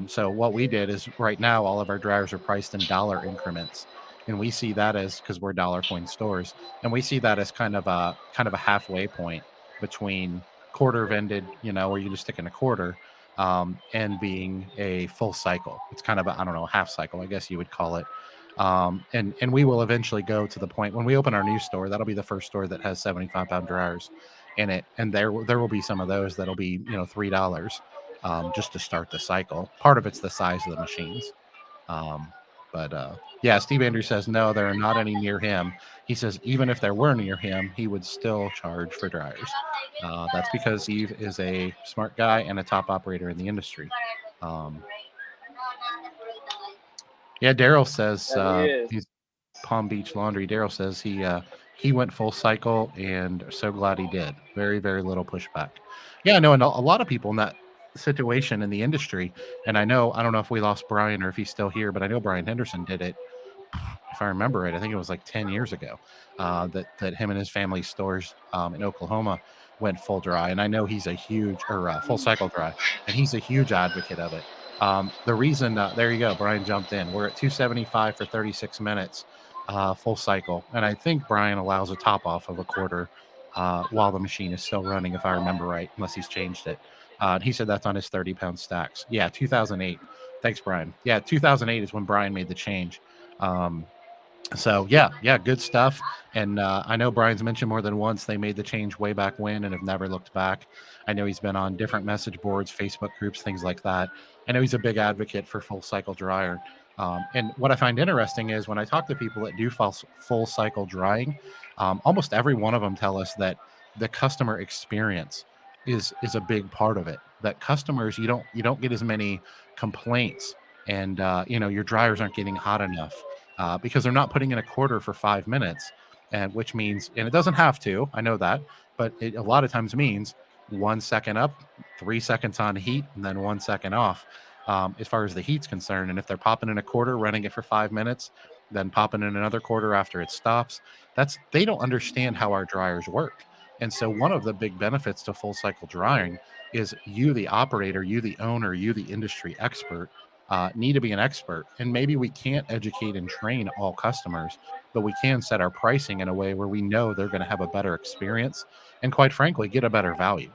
So what we did is right now all of our dryers are priced in dollar increments, and we see that as, because we're dollar coin stores, and we see that as kind of a halfway point between quarter vended, where you just stick in a quarter, and being a full cycle. It's kind of a, I don't know, half cycle, I guess you would call it. And we will eventually go to the point when we open our new store. That'll be the first store that has 75-pound dryers in it, and there will be some of those that'll be $3 just to start the cycle. Part of it's the size of the machines. But yeah, Steve Andrews says no, there are not any near him. He says even if there were near him, he would still charge for dryers. That's because Steve is a smart guy and a top operator in the industry. Yeah, Daryl says he's Palm Beach Laundry. Daryl says he went full cycle, and so glad he did. Very, very little pushback. Yeah, no, and a lot of people in that situation in the industry, and I don't know if we lost Brian or if he's still here, but I know Brian Henderson did it. If I remember right, I think it was like 10 years ago that him and his family stores in Oklahoma went full dry, and I know he's a huge full cycle dry, and he's a huge advocate of it. The reason, there you go, Brian jumped in. We're at $275 for 36 minutes, full cycle. And I think Brian allows a top off of a quarter while the machine is still running, if I remember right, unless he's changed it. He said that's on his 30-pound stacks. Yeah, 2008. Thanks, Brian. Yeah, 2008 is when Brian made the change. So yeah, good stuff. And I know Brian's mentioned more than once they made the change way back when and have never looked back. I know he's been on different message boards, Facebook groups, things like that. I know he's a big advocate for full cycle dryer. And what I find interesting is when I talk to people that do full cycle drying, almost every one of them tell us that the customer experience is a big part of it. That customers, you don't get as many complaints, and your dryers aren't getting hot enough because they're not putting in a quarter for 5 minutes, and which means, and it doesn't have to, I know that, but it a lot of times means 1 second up, 3 seconds on heat, and then 1 second off, as far as the heat's concerned. And if they're popping in a quarter, running it for 5 minutes, then popping in another quarter after it stops, they don't understand how our dryers work. And so one of the big benefits to full cycle drying is you, the operator, you, the owner, you, the industry expert, need to be an expert. And maybe we can't educate and train all customers, but we can set our pricing in a way where we know they're going to have a better experience and, quite frankly, get a better value.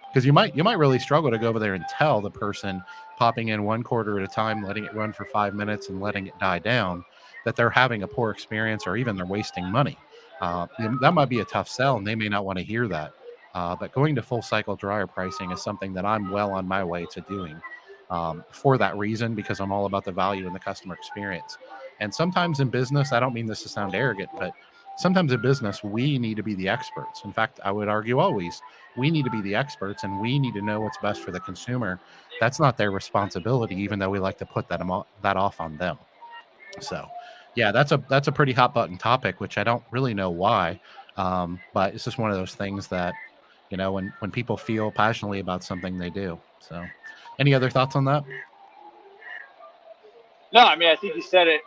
Because you might really struggle to go over there and tell the person popping in one quarter at a time, letting it run for 5 minutes and letting it die down, that they're having a poor experience or even they're wasting money. That might be a tough sell, and they may not want to hear that. But going to full cycle dryer pricing is something that I'm well on my way to doing, for that reason, because I'm all about the value and the customer experience. And sometimes in business, I don't mean this to sound arrogant, but sometimes in business, we need to be the experts. In fact, I would argue always, we need to be the experts and we need to know what's best for the consumer. That's not their responsibility, even though we like to put that off on them. So yeah, that's a pretty hot button topic, which I don't really know why. But it's just one of those things that, when people feel passionately about something, they do. So any other thoughts on that? No, I mean, I think you said it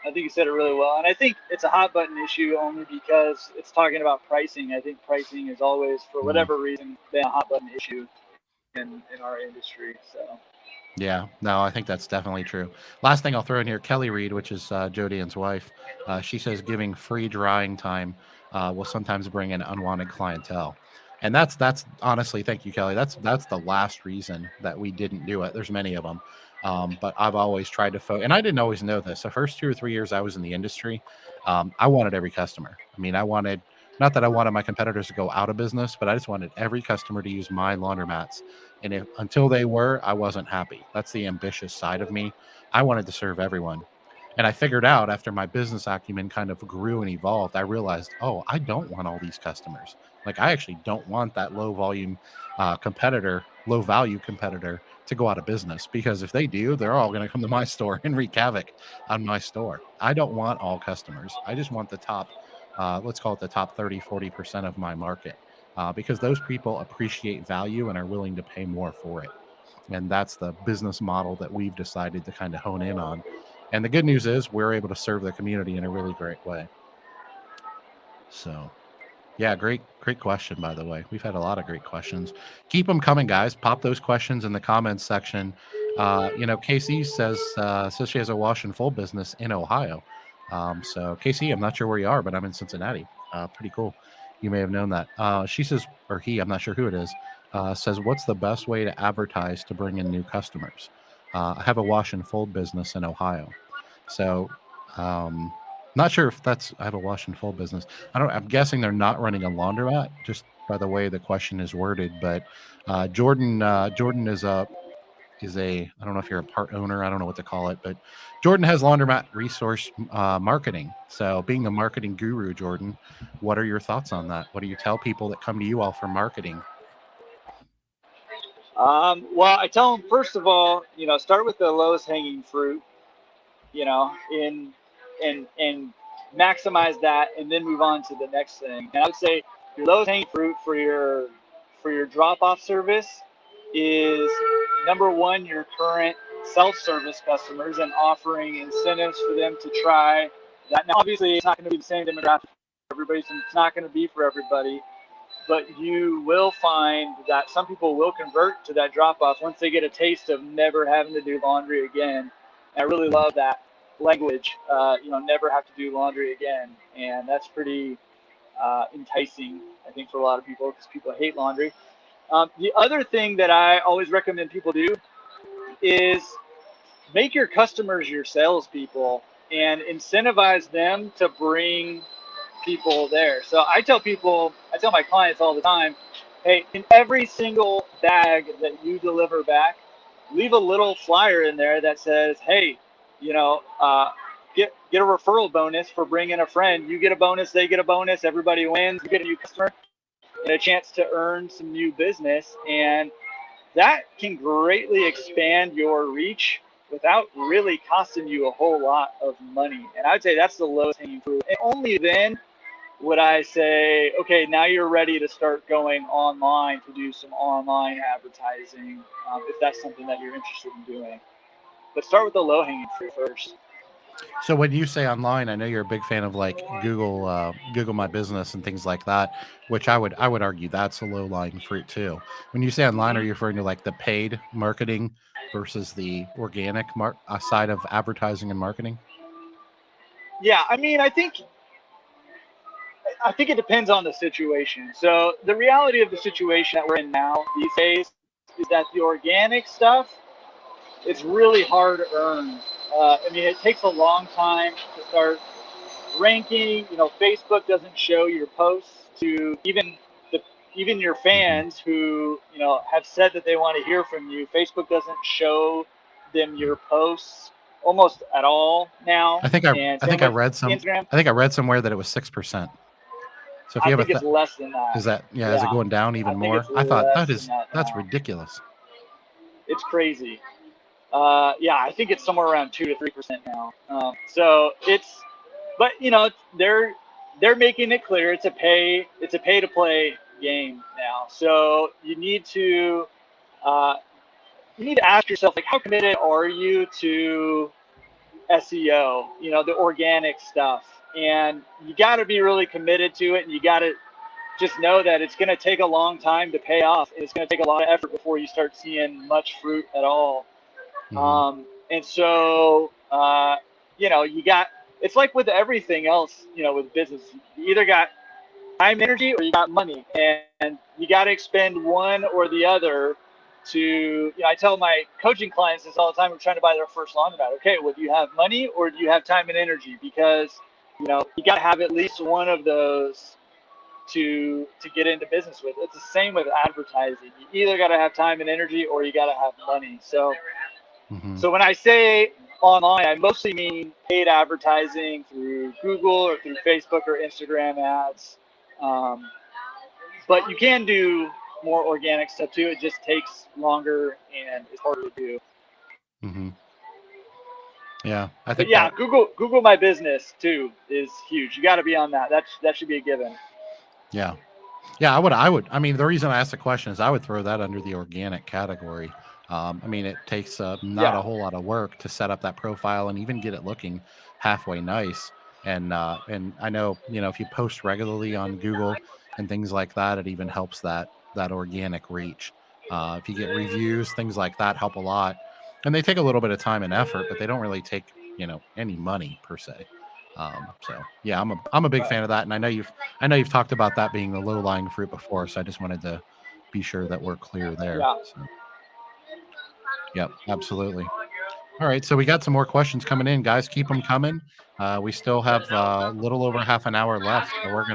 really well. And I think it's a hot button issue only because it's talking about pricing. I think pricing is always, for whatever reason, been a hot button issue in our industry. So yeah, no, I think that's definitely true. Last thing I'll throw in here, Kelly Reed, which is Jody Ann's wife, she says giving free drying time will sometimes bring in unwanted clientele. And that's honestly, thank you, Kelly. That's the last reason that we didn't do it. There's many of them. But I've always tried to and I didn't always know this. The first 2 or 3 years I was in the industry, I wanted every customer. I mean, not that I wanted my competitors to go out of business, but I just wanted every customer to use my laundromats. And until they were, I wasn't happy. That's the ambitious side of me. I wanted to serve everyone. And I figured out after my business acumen kind of grew and evolved, I realized, oh, I don't want all these customers. Like, I actually don't want that low value competitor to go out of business, because if they do, they're all going to come to my store and wreak havoc on my store. I don't want all customers. I just want the top, let's call it the top 30-40% of my market, because those people appreciate value and are willing to pay more for it. And that's the business model that we've decided to kind of hone in on. And the good news is we're able to serve the community in a really great way. So yeah, great question, by the way. We've had a lot of great questions. Keep them coming, guys. Pop those questions in the comments section. Casey says she has a wash and fold business in Ohio. So Casey, I'm not sure where you are, but I'm in Cincinnati. Pretty cool. You may have known that. She says, or he, I'm not sure who it is, says, what's the best way to advertise to bring in new customers? I have a wash and fold business in Ohio. So not sure if I have a wash and fold business. I'm guessing they're not running a laundromat, just by the way the question is worded. But Jordan is a I don't know if you're a part owner, I don't know what to call it, but Jordan has laundromat resource marketing. So being the marketing guru, Jordan, what are your thoughts on that? What do you tell people that come to you all for marketing? Well, I tell them, first of all, start with the lowest hanging fruit, and maximize that, and then move on to the next thing. And I would say your lowest hanging fruit for your drop off service is, number one, your current self-service customers and offering incentives for them to try that. Now, obviously, it's not going to be the same demographic for everybody, so it's not going to be for everybody. But you will find that some people will convert to that drop-off once they get a taste of never having to do laundry again. And I really love that language, never have to do laundry again. And that's pretty enticing, I think, for a lot of people, because people hate laundry. The other thing that I always recommend people do is make your customers your salespeople and incentivize them to bring people there. So I tell my clients all the time, hey, in every single bag that you deliver back, leave a little flyer in there that says, hey, get a referral bonus for bringing a friend. You get a bonus, they get a bonus, everybody wins. You get a new customer and a chance to earn some new business, and that can greatly expand your reach without really costing you a whole lot of money. And I would say that's the lowest hanging fruit. And only then would I say, okay, now you're ready to start going online to do some online advertising, if that's something that you're interested in doing. But start with the low hanging fruit first. So when you say online, I know you're a big fan of like Google My Business and things like that, which I would argue that's a low lying fruit too. When you say online, are you referring to like the paid marketing versus the organic side of advertising and marketing? Yeah, I mean, I think it depends on the situation. So the reality of the situation that we're in now these days is that the organic stuff, it's really hard earned. I mean, it takes a long time to start ranking. You know, Facebook doesn't show your posts to even your fans who, you know, have said that they want to hear from you. Facebook doesn't show them your posts almost at all now. I think I read somewhere that it was 6%. So if you I think it's less than that. Is it going down even more? I thought that's ridiculous. It's crazy. Yeah, I think it's somewhere around 2 to 3% now. So but you know, they're making it clear it's a pay to play game now. So you need to ask yourself, like, how committed are you to SEO? You know, the organic stuff, and you got to be really committed to it, and you got to just know that it's going to take a long time to pay off. It's going to take a lot of effort before you start seeing much fruit at all. And so, you know, it's like with everything else, you know, with business, you either got time, energy, or you got money, and you got to expend one or the other to, you know, I tell my coaching clients this all the time. We're trying to buy their first laundromat. Okay, well, do you have money or do you have time and energy? Because, you know, you got to have at least one of those to get into business with. It's the same with advertising. You either got to have time and energy or you got to have money. So, so when I say online, I mostly mean paid advertising through Google or through Facebook or Instagram ads. But you can do more organic stuff too. It just takes longer and it's harder to do. Yeah, I think. But yeah, Google My Business too is huge. You got to be on that. That should be a given. Yeah, I would. I mean, the reason I asked the question is I would throw that under the organic category. I mean, it takes not a whole lot of work to set up that profile and even get it looking halfway nice. And I know, you know, if you post regularly on Google and things like that, it even helps that organic reach. If you get reviews, things like that help a lot. And they take a little bit of time and effort, but they don't really take, you know, any money per se. So yeah, I'm a big fan of that. And I know you've talked about that being the low lying fruit before. So I just wanted to be sure that we're clear there. Yeah. So. Yep, absolutely. All right, so we got some more questions coming in, guys. Keep them coming. We still have a little over half an hour left, so we're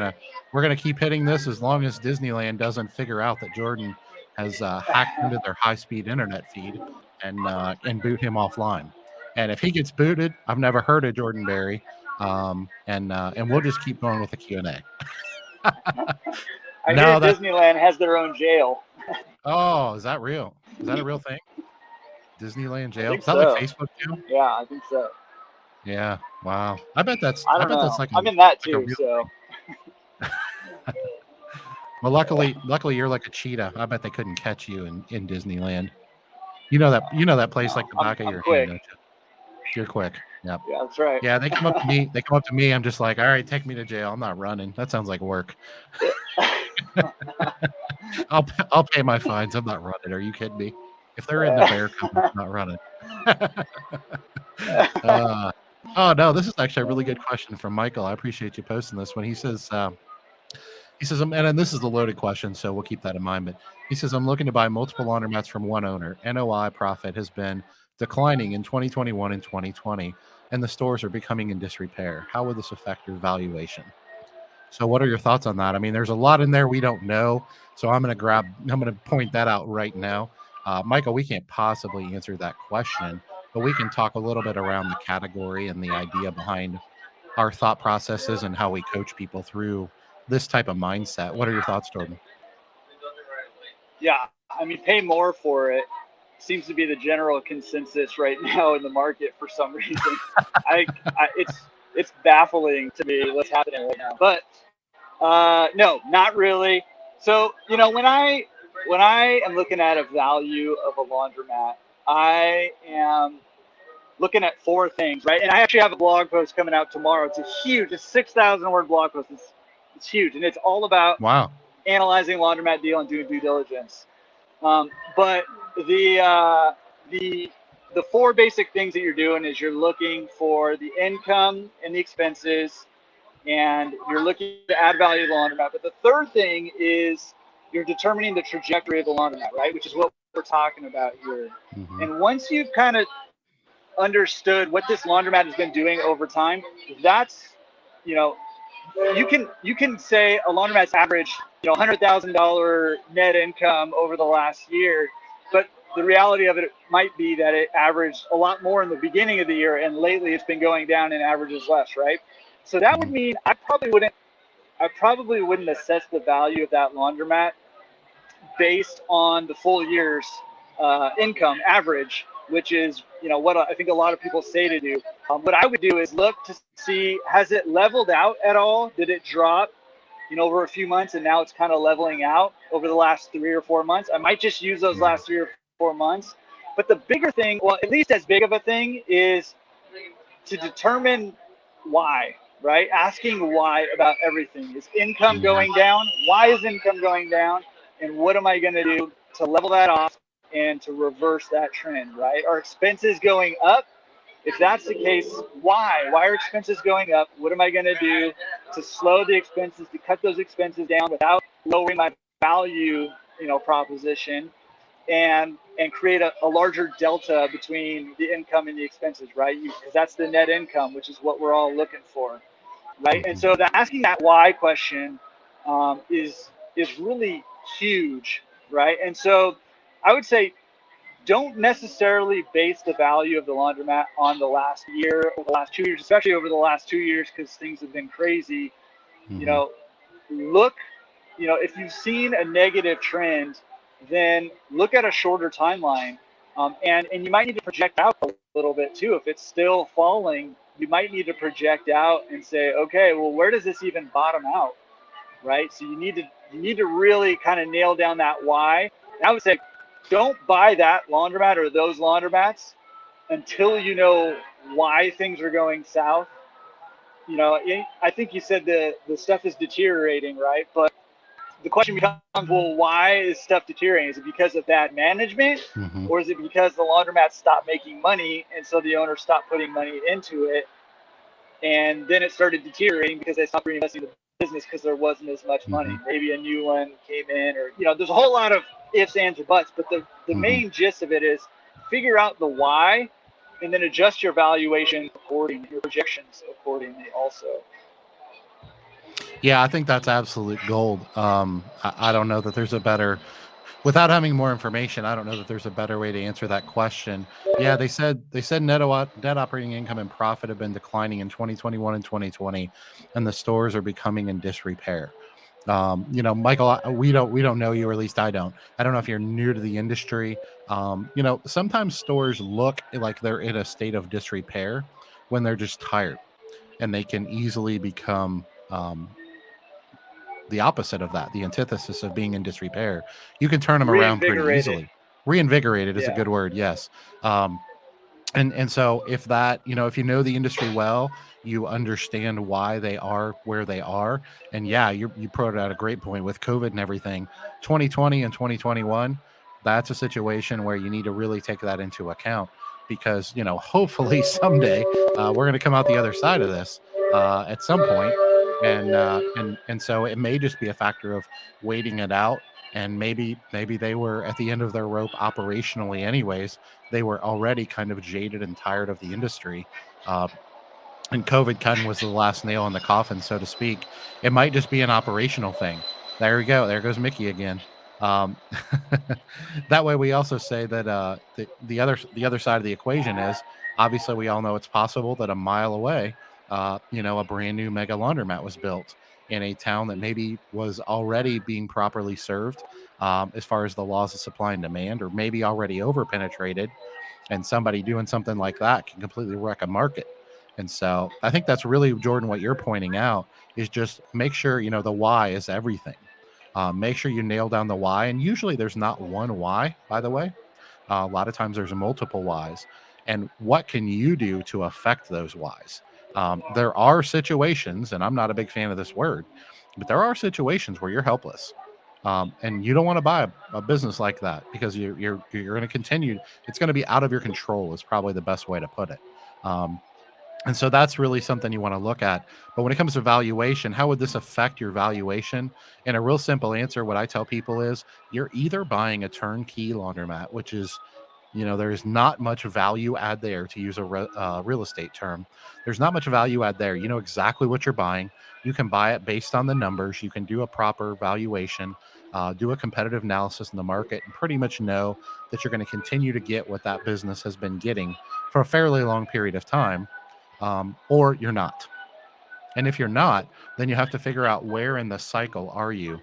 gonna keep hitting this as long as Disneyland doesn't figure out that Jordan has hacked into their high-speed internet feed and boot him offline. And if he gets booted, I've never heard of Jordan Berry, and we'll just keep going with the Q&A. I hear Disneyland has their own jail. Oh, is that real? Is that a real thing? Disneyland jail? Is that so. like Facebook jail? Yeah, I think so. Yeah. Wow. I bet that's like I'm in that too, so. Well, luckily you're like a cheetah. I bet they couldn't catch you in Disneyland. You know that place like the back of your hand, don't you? You're quick. Yep. Yeah, that's right. Yeah, they come up to me. I'm just like, all right, take me to jail. I'm not running. That sounds like work. I'll pay my fines. I'm not running. Are you kidding me? If they're in the bear cup, I'm not running. Oh no, this is actually a really good question from Michael. I appreciate you posting this one. He says, and this is a loaded question, so we'll keep that in mind. But he says, I'm looking to buy multiple laundromats from one owner. NOI profit has been declining in 2021 and 2020, and the stores are becoming in disrepair. How would this affect your valuation? So what are your thoughts on that? I mean, there's a lot in there we don't know. So I'm going to point that out right now. Michael, we can't possibly answer that question, but we can talk a little bit around the category and the idea behind our thought processes and how we coach people through this type of mindset. What are your thoughts, Jordan? Yeah, I mean, pay more for it seems to be the general consensus right now in the market for some reason. It's baffling to me what's happening right now. But no, not really. So, you know, when I am looking at a value of a laundromat, I am looking at four things, right? And I actually have a blog post coming out tomorrow. It's a 6,000 word blog post. It's huge, and it's all about analyzing laundromat deal and doing due diligence. But the the four basic things that you're doing is you're looking for the income and the expenses, and you're looking to add value to the laundromat. But the third thing is you're determining the trajectory of the laundromat, right? Which is what we're talking about here. Mm-hmm. And once you've kind of understood what this laundromat has been doing over time, that's, you know, you can say a laundromat's average, $100,000 net income over the last year, but the reality of it might be that it averaged a lot more in the beginning of the year, and lately it's been going down and averages less, right? So that would mean I probably wouldn't assess the value of that laundromat based on the full year's income average, which is what I think a lot of people say to do. What I would do is look to see, has it leveled out at all? Did it drop over a few months and now it's kind of leveling out over the last 3 or 4 months? I might just use those last 3 or 4 months. But the bigger thing, well, at least as big of a thing, is to determine why, right? Asking why about everything. Is income going down? Why is income going down? And what am I going to do to level that off and to reverse that trend, right? Are expenses going up? If that's the case, why? Why are expenses going up? What am I going to do to slow the expenses, to cut those expenses down without lowering my value, proposition, and create a larger delta between the income and the expenses, right? Because that's the net income, which is what we're all looking for, right? And so asking that why question is really huge, right? And so I would say, don't necessarily base the value of the laundromat on the last year or the last 2 years, especially over the last 2 years, because things have been crazy. Look, if you've seen a negative trend, then look at a shorter timeline. And you might need to project out a little bit too. If it's still falling, you might need to project out and say, okay, well, where does this even bottom out, right? So you need to really kind of nail down that why. And I would say, don't buy that laundromat or those laundromats until you know why things are going south. I think you said the stuff is deteriorating, right? But the question becomes, well, why is stuff deteriorating? Is it because of bad management, or is it because the laundromat stopped making money and so the owner stopped putting money into it, and then it started deteriorating because they stopped reinvesting in the business because there wasn't as much money? Maybe a new one came in, or there's a whole lot of ifs, ands, or buts, but the main gist of it is figure out the why and then adjust your valuation accordingly, your projections accordingly also. Yeah, I think that's absolute gold. I don't know that there's a better, without having more information, I don't know that there's a better way to answer that question. Yeah, they said net operating income and profit have been declining in 2021 and 2020, and the stores are becoming in disrepair. Michael, we don't know you, or at least I don't know if you're new to the industry. Sometimes stores look like they're in a state of disrepair when they're just tired, and they can easily become the opposite of that, the antithesis of being in disrepair. You can turn them around pretty easily. Reinvigorated is a good word. Yes. And so if that, if you know the industry well, you understand why they are where they are. And yeah, you put out a great point with COVID and everything. 2020 and 2021, that's a situation where you need to really take that into account, because, hopefully someday we're going to come out the other side of this at some point. And so it may just be a factor of waiting it out. And maybe they were at the end of their rope operationally anyways. They were already kind of jaded and tired of the industry. And COVID kind of was the last nail in the coffin, so to speak. It might just be an operational thing. There we go. There goes Mickey again. That way we also say that the other side of the equation is, obviously we all know it's possible that a mile away, a brand new mega laundromat was built in a town that maybe was already being properly served as far as the laws of supply and demand, or maybe already over penetrated, and somebody doing something like that can completely wreck a market. And so I think that's really, Jordan, what you're pointing out is just make sure, the why is everything. Make sure you nail down the why. And usually there's not one why, by the way. A lot of times there's multiple whys. And what can you do to affect those whys? There are situations, and I'm not a big fan of this word, but there are situations where you're helpless. And you don't want to buy a business like that because you're going to continue. It's going to be out of your control is probably the best way to put it. And so that's really something you want to look at. But when it comes to valuation, how would this affect your valuation? And a real simple answer, what I tell people is you're either buying a turnkey laundromat, which is, there's not much value add there, to use a real estate term. There's not much value add there. You know exactly what you're buying. You can buy it based on the numbers. You can do a proper valuation, do a competitive analysis in the market, and pretty much know that you're going to continue to get what that business has been getting for a fairly long period of time. Or you're not. And if you're not, then you have to figure out where in the cycle are you.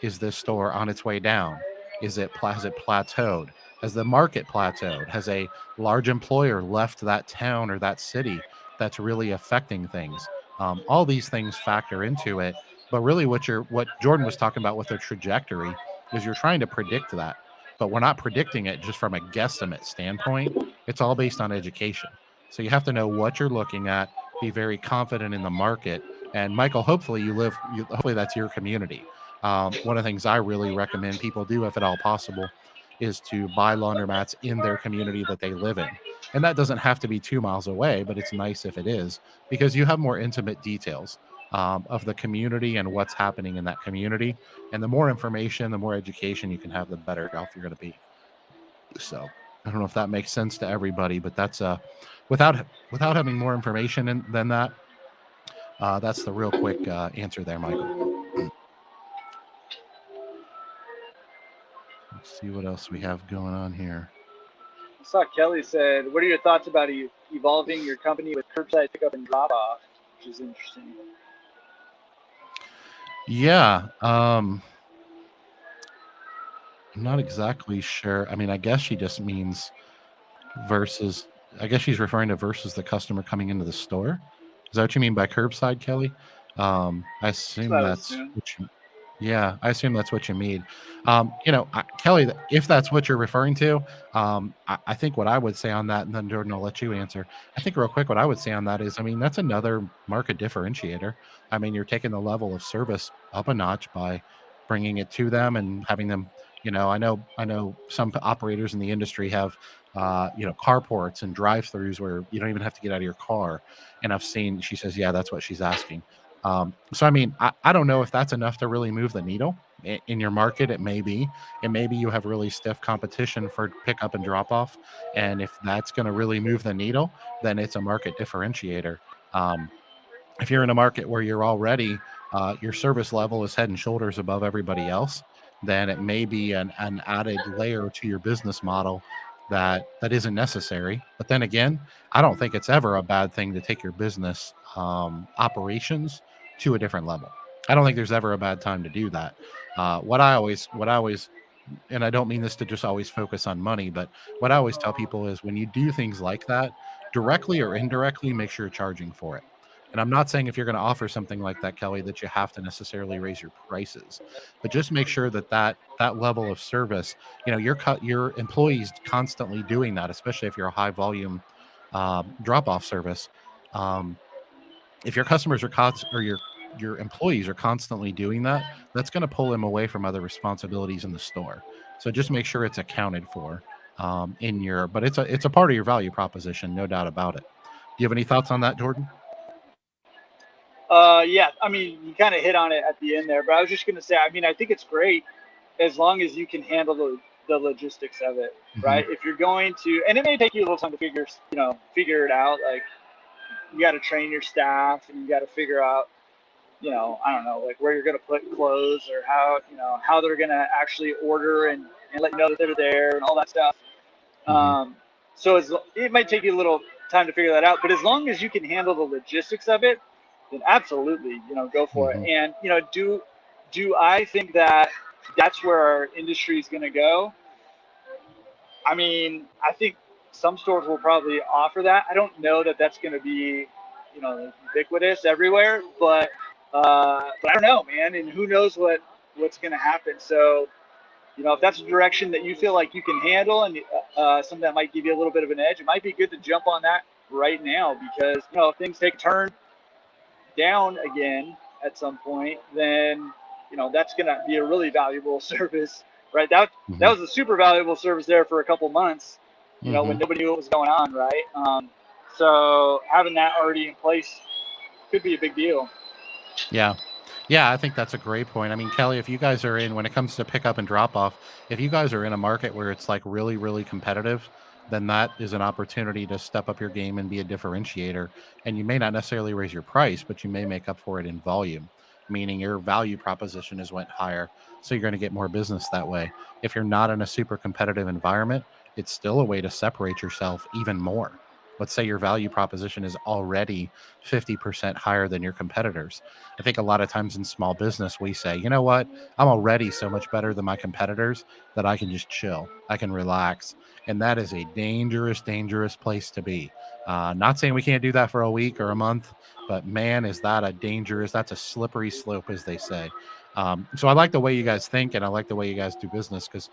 Is this store on its way down? Has it plateaued? Has the market plateaued? Has a large employer left that town or that city that's really affecting things? All these things factor into it. But really, what Jordan was talking about with the trajectory is you're trying to predict that, but we're not predicting it just from a guesstimate standpoint. It's all based on education. So you have to know what you're looking at, be very confident in the market. And Michael, hopefully hopefully that's your community. One of the things I really recommend people do, if at all possible, is to buy laundromats in their community that they live in. And that doesn't have to be 2 miles away, but it's nice if it is, because you have more intimate details of the community and what's happening in that community. And the more information, the more education you can have, the better off you're going to be. So I don't know if that makes sense to everybody, but that's without having more information than that. That's the real quick answer there, Michael. Let's see what else we have going on here. I saw Kelly said, "What are your thoughts about evolving your company with curbside pickup and drop off?" Which is interesting. Yeah. I'm not exactly sure. I mean, I guess she just means versus. I guess she's referring to versus the customer coming into the store. Is that what you mean by curbside, Kelly? I assume that's what you. Yeah, I assume that's what you mean. Kelly, if that's what you're referring to, I think what I would say on that, and then Jordan, I'll let you answer. I think real quick, what I would say on that is, I mean, that's another market differentiator. I mean, you're taking the level of service up a notch by bringing it to them and having them. I know some operators in the industry have, carports and drive-throughs where you don't even have to get out of your car. And I've seen, she says, yeah, that's what she's asking. So, I mean, I don't know if that's enough to really move the needle in your market. It may be, and maybe you have really stiff competition for pickup and drop off. And if that's going to really move the needle, then it's a market differentiator. If you're in a market where you're already, your service level is head and shoulders above everybody else, then it may be an added layer to your business model that isn't necessary. But then again, I don't think it's ever a bad thing to take your business operations to a different level. I don't think there's ever a bad time to do that. What I always, and I don't mean this to just always focus on money, but what I always tell people is when you do things like that, directly or indirectly, make sure you're charging for it. And I'm not saying if you're going to offer something like that, Kelly, that you have to necessarily raise your prices, but just make sure that level of service, your employees constantly doing that, especially if you're a high volume drop off service. If your customers or your employees are constantly doing that, that's going to pull them away from other responsibilities in the store. So just make sure it's accounted for but it's a part of your value proposition, no doubt about it. Do you have any thoughts on that, Jordan? Yeah, I mean, you kind of hit on it at the end there, but I was just going to say, I mean, I think it's great as long as you can handle the logistics of it, right? Mm-hmm. If you're going to, and it may take you a little time to figure it out. Like, you got to train your staff, and you got to figure out, I don't know, like where you're going to put clothes, or how they're going to actually order and let you know that they're there and all that stuff. Mm-hmm. So it might take you a little time to figure that out, but as long as you can handle the logistics of it, then absolutely, go for mm-hmm. it. And, do I think that that's where our industry is going to go? I mean, I think some stores will probably offer that. I don't know that that's going to be, ubiquitous everywhere, but I don't know, man. And who knows what's going to happen. So, if that's a direction that you feel like you can handle and something that might give you a little bit of an edge, it might be good to jump on that right now, because, if things take a turn down again at some point, then that's going to be a really valuable service, right? That Mm-hmm. was a super valuable service there for a couple months, when Mm-hmm. nobody knew what was going on, right? So having that already in place could be a big deal. Yeah. Yeah, I think that's a great point. I mean, Kelly, if you guys are when it comes to pick up and drop off, if you guys are in a market where it's like really, really competitive, then that is an opportunity to step up your game and be a differentiator. And you may not necessarily raise your price, but you may make up for it in volume, meaning your value proposition is went higher. So you're going to get more business that way. If you're not in a super competitive environment, it's still a way to separate yourself even more. Let's say your value proposition is already 50% higher than your competitors. I think a lot of times in small business, we say, you know what? I'm already so much better than my competitors that I can just chill. I can relax. And that is a dangerous, dangerous place to be. Not saying we can't do that for a week or a month, but man, is that that's a slippery slope, as they say. So I like the way you guys think, and I like the way you guys do business, because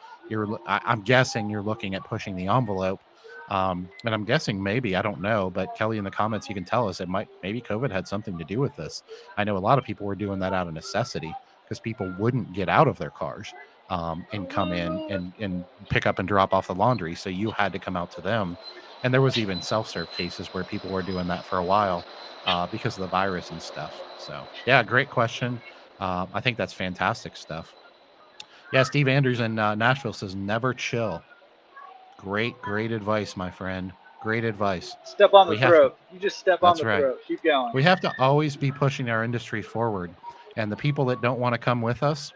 I'm guessing you're looking at pushing the envelope. And I'm guessing maybe, I don't know, but Kelly, in the comments, you can tell us maybe COVID had something to do with this. I know a lot of people were doing that out of necessity because people wouldn't get out of their cars and come in and pick up and drop off the laundry. So you had to come out to them. And there was even self-serve cases where people were doing that for a while because of the virus and stuff. So yeah, great question. I think that's fantastic stuff. Yeah, Steve Andrews in Nashville says never chill. Great advice, my friend. Great advice. Step on the We have throat. You just step on That's the right. throat. Keep going. We have to always be pushing our industry forward. And the people that don't want to come with us,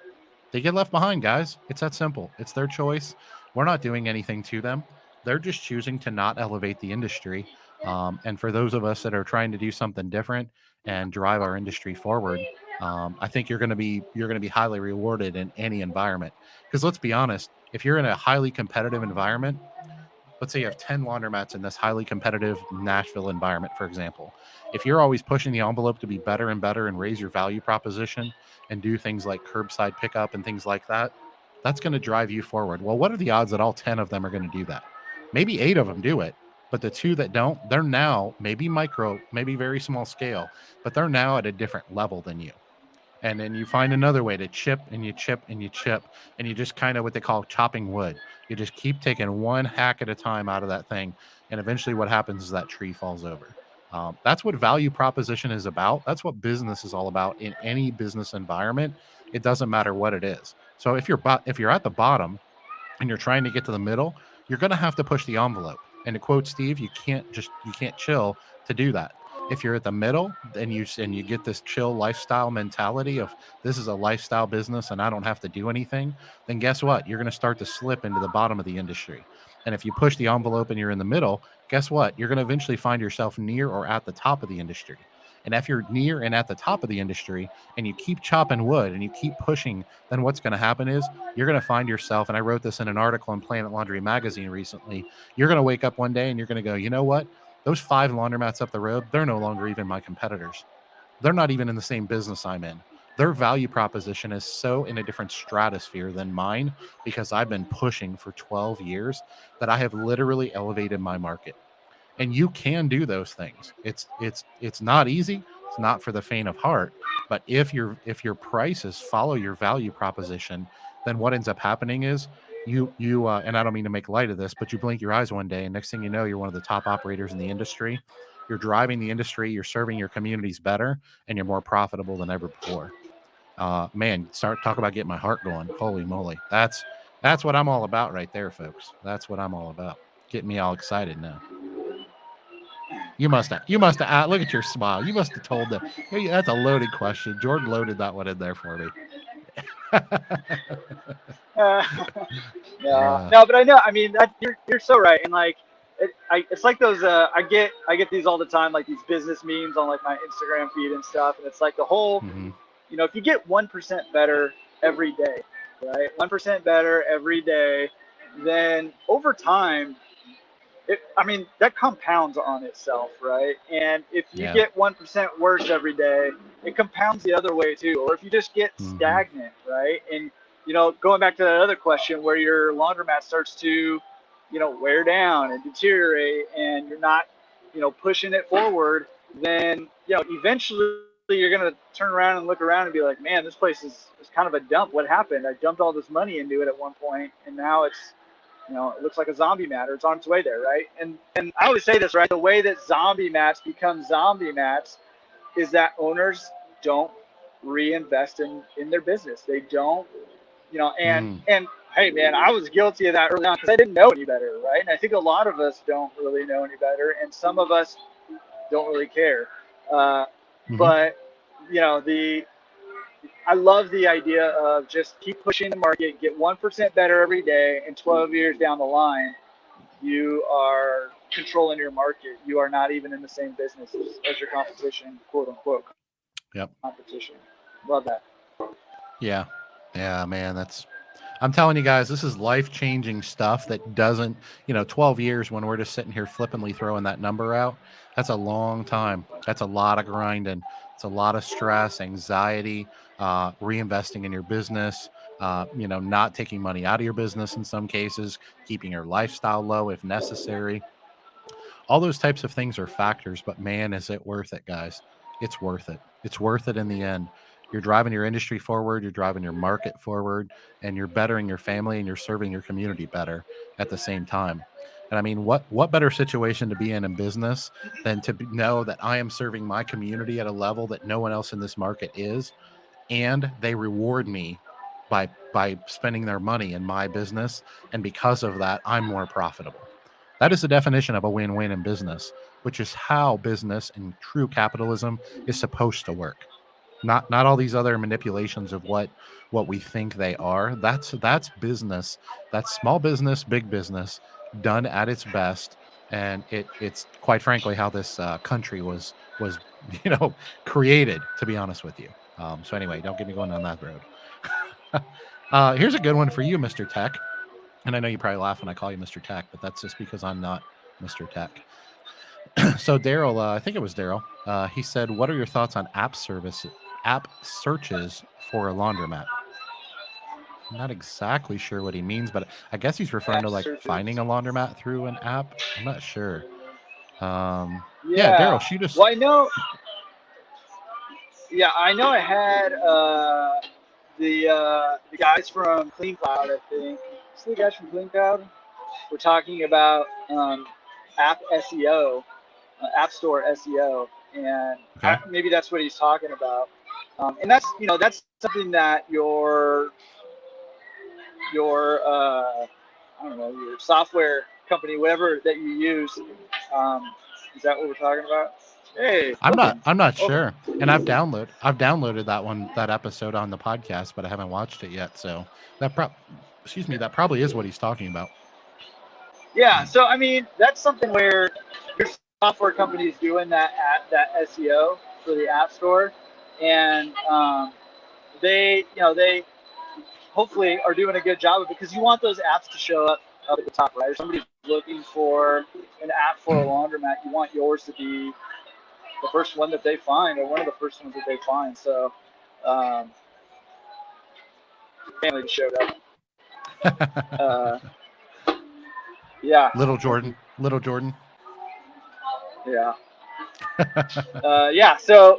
they get left behind, guys. It's that simple. It's their choice. We're not doing anything to them. They're just choosing to not elevate the industry. And for those of us that are trying to do something different and drive our industry forward, I think you're going to be highly rewarded in any environment. Because let's be honest, if you're in a highly competitive environment, let's say you have 10 laundromats in this highly competitive Nashville environment, for example. If you're always pushing the envelope to be better and better and raise your value proposition and do things like curbside pickup and things like that, that's going to drive you forward. Well, what are the odds that all 10 of them are going to do that? Maybe 8 of them do it, but the 2 that don't, they're now maybe micro, maybe very small scale, but they're now at a different level than you. And then you find another way to chip and you chip and you chip and you just kind of what they call chopping wood. You just keep taking one hack at a time out of that thing, and eventually what happens is that tree falls over. That's what value proposition is about. That's what business is all about in any business environment. It doesn't matter what it is. So if you're at the bottom and you're trying to get to the middle, you're going to have to push the envelope. And to quote Steve, you can't chill to do that. If you're at the middle and you get this chill lifestyle mentality of this is a lifestyle business and I don't have to do anything, then guess what? You're going to start to slip into the bottom of the industry. And if you push the envelope and you're in the middle, guess what? You're going to eventually find yourself near or at the top of the industry. And if you're near and at the top of the industry and you keep chopping wood and you keep pushing, then what's going to happen is you're going to find yourself, and I wrote this in an article in Planet Laundry magazine recently, you're going to wake up one day and you're going to go, you know what? Those 5 laundromats up the road, they're no longer even my competitors. They're not even in the same business I'm in. Their value proposition is so in a different stratosphere than mine because I've been pushing for 12 years that I have literally elevated my market. And you can do those things. It's not easy. It's not for the faint of heart. But if your prices follow your value proposition, then what ends up happening is you and I don't mean to make light of this, but you blink your eyes one day, and next thing you know, you're one of the top operators in the industry. You're driving the industry. You're serving your communities better, and you're more profitable than ever before. Man, talk about getting my heart going. Holy moly, that's what I'm all about right there, folks. That's what I'm all about. Getting me all excited now. You must have. Look at your smile. You must have told them. Hey, that's a loaded question. Jordan loaded that one in there for me. Yeah, no, but I know. I mean, you're so right, and like, it's like those. I get these all the time, like these business memes on like my Instagram feed and stuff, and it's like the whole, Mm-hmm. if you get 1% better every day, right? 1% better every day, then over time, that compounds on itself, right? And if you Yeah. get 1% worse every day, it compounds the other way too. Or if you just get Mm-hmm. stagnant, right? And going back to that other question where your laundromat starts to, wear down and deteriorate, and you're not, pushing it forward, then eventually you're going to turn around and look around and be like, man, this place is kind of a dump. What happened? I dumped all this money into it at one point, and now it's, it looks like a zombie mat, or it's on its way there, right? And I always say this, right? The way that zombie mats become zombie mats is that owners don't reinvest in their business. They don't, and hey, man, I was guilty of that early on because I didn't know any better, right? And I think a lot of us don't really know any better, and some of us don't really care. But I love the idea of just keep pushing the market, get 1% better every day, and 12 years down the line, you are controlling your market. You are not even in the same business as your competition, quote unquote. Yep. Competition. Love that. Yeah, man, I'm telling you guys, this is life-changing stuff that doesn't, 12 years when we're just sitting here flippantly throwing that number out, that's a long time. That's a lot of grinding. It's a lot of stress, anxiety, reinvesting in your business, not taking money out of your business in some cases, keeping your lifestyle low if necessary. All those types of things are factors, but man, is it worth it, guys. It's worth it. It's worth it in the end. You're driving your industry forward, you're driving your market forward, and you're bettering your family and you're serving your community better at the same time. And I mean, what better situation to be in business than to know that I am serving my community at a level that no one else in this market is, and they reward me by spending their money in my business, and because of that, I'm more profitable. That is the definition of a win-win in business, which is how business and true capitalism is supposed to work. Not all these other manipulations of what we think they are. That's business. That's small business, big business, done at its best. And it's quite frankly how this country was created. To be honest with you. So anyway, don't get me going on that road. Here's a good one for you, Mr. Tech. And I know you probably laugh when I call you Mr. Tech, but that's just because I'm not Mr. Tech. So Daryl, I think it was Daryl. He said, "What are your thoughts on app searches for a laundromat?" I'm not exactly sure what he means, but I guess he's referring to like finding a laundromat through an app. I'm not sure. Yeah, Daryl, shoot us. Well, I know. Yeah, I know. I had the guys from Clean Cloud. I think it's the guys from Clean Cloud. We're talking about app SEO, App Store SEO, and maybe that's what he's talking about. And that's something that your I don't know, your software company, whatever that you use, is that what we're talking about? Hey, I'm not sure, and I've downloaded that episode on the podcast, but I haven't watched it yet. So that probably is what he's talking about. Yeah, so I mean that's something where your software company is doing that SEO for the App Store, and they hopefully are doing a good job of it, because you want those apps to show up at the top, right? If somebody's looking for an app for a laundromat, you want yours to be the first one that they find, or one of the first ones that they find. So family just showed up. Yeah. Little Jordan. Yeah. Yeah. So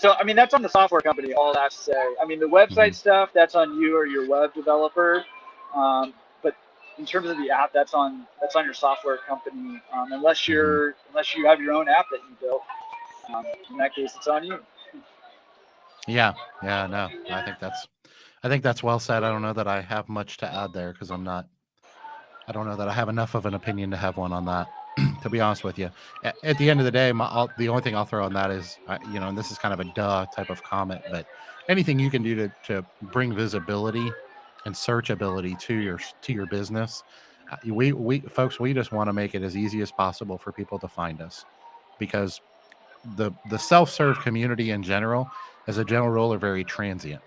I mean, that's on the software company. All that to say. I mean, the website stuff, that's on you or your web developer. But in terms of the app, that's on your software company. Unless you have your own app that you built. In that case, it's on you. Yeah. No, I think that's well said. I don't know that I have much to add there, because I don't know that I have enough of an opinion to have one on that. To be honest with you, at the end of the day, the only thing I'll throw on that is, and this is kind of a duh type of comment, but anything you can do to bring visibility and searchability to your business, we folks, we just want to make it as easy as possible for people to find us, because the self-serve community in general, as a general rule, are very transient.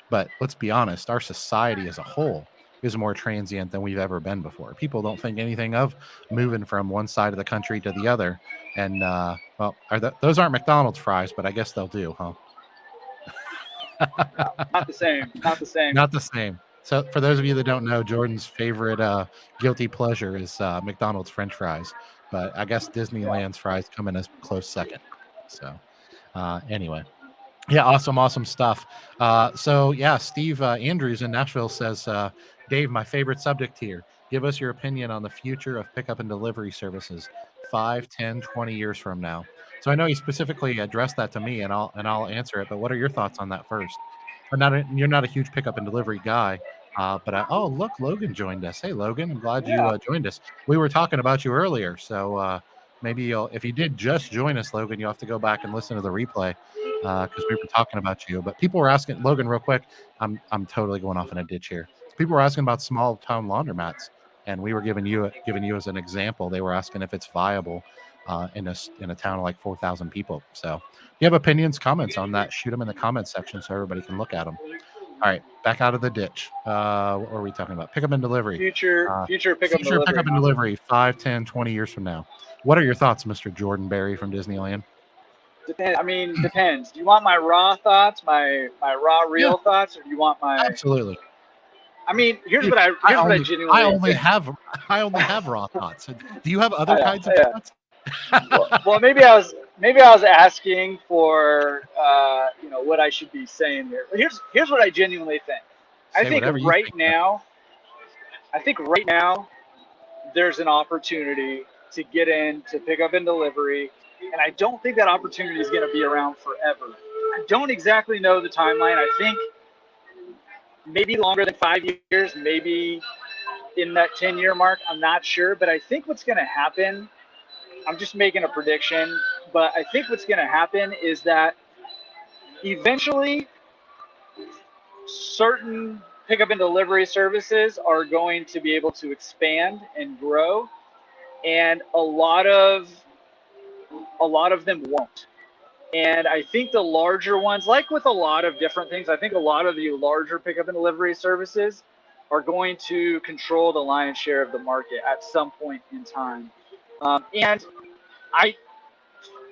But let's be honest, our society as a whole is more transient than we've ever been before. People don't think anything of moving from one side of the country to the other. And, those aren't McDonald's fries, but I guess they'll do, huh? Not the same. Not the same. So for those of you that don't know, Jordan's favorite guilty pleasure is McDonald's French fries. But I guess Disneyland's fries come in as close second. So, Anyway. Yeah, awesome stuff. So yeah, Steve Andrews in Nashville says, Dave, my favorite subject here. Give us your opinion on the future of pickup and delivery services 5, 10, 20 years from now. So I know he specifically addressed that to me, and I'll answer it. But what are your thoughts on that first? You're not a huge pickup and delivery guy, oh look, Logan joined us. Hey Logan, I'm glad you joined us. We were talking about you earlier, so maybe if you did just join us, Logan, you'll have to go back and listen to the replay because we were talking about you. But people were asking, Logan, real quick. I'm totally going off in a ditch here. People were asking about small town laundromats, and we were giving you as an example. They were asking if it's viable in a town of like 4,000 people. So, if you have opinions, comments on that, shoot them in the comments section so everybody can look at them. All right, back out of the ditch. What are we talking about? Pickup and delivery. Future pickup and delivery 5, 10, 20 years from now. What are your thoughts, Mr. Jordan Berry from Disneyland? Depends. Do you want my raw thoughts, my raw real thoughts, or do you want my? Absolutely. I mean, here's what I genuinely. I only have raw thoughts. Do you have other kinds of thoughts? well, maybe I was asking for what I should be saying here. But here's what I genuinely think. I think right now there's an opportunity to get into pickup and delivery, and I don't think that opportunity is going to be around forever. I don't exactly know the timeline. I think maybe longer than 5 years, maybe in that 10-year mark. I'm not sure, but I think what's going to happen, I'm just making a prediction, but I think what's going to happen is that eventually certain pickup and delivery services are going to be able to expand and grow, and a lot of them won't. And I think the larger ones, like with a lot of different things, I think a lot of the larger pickup and delivery services are going to control the lion's share of the market at some point in time. And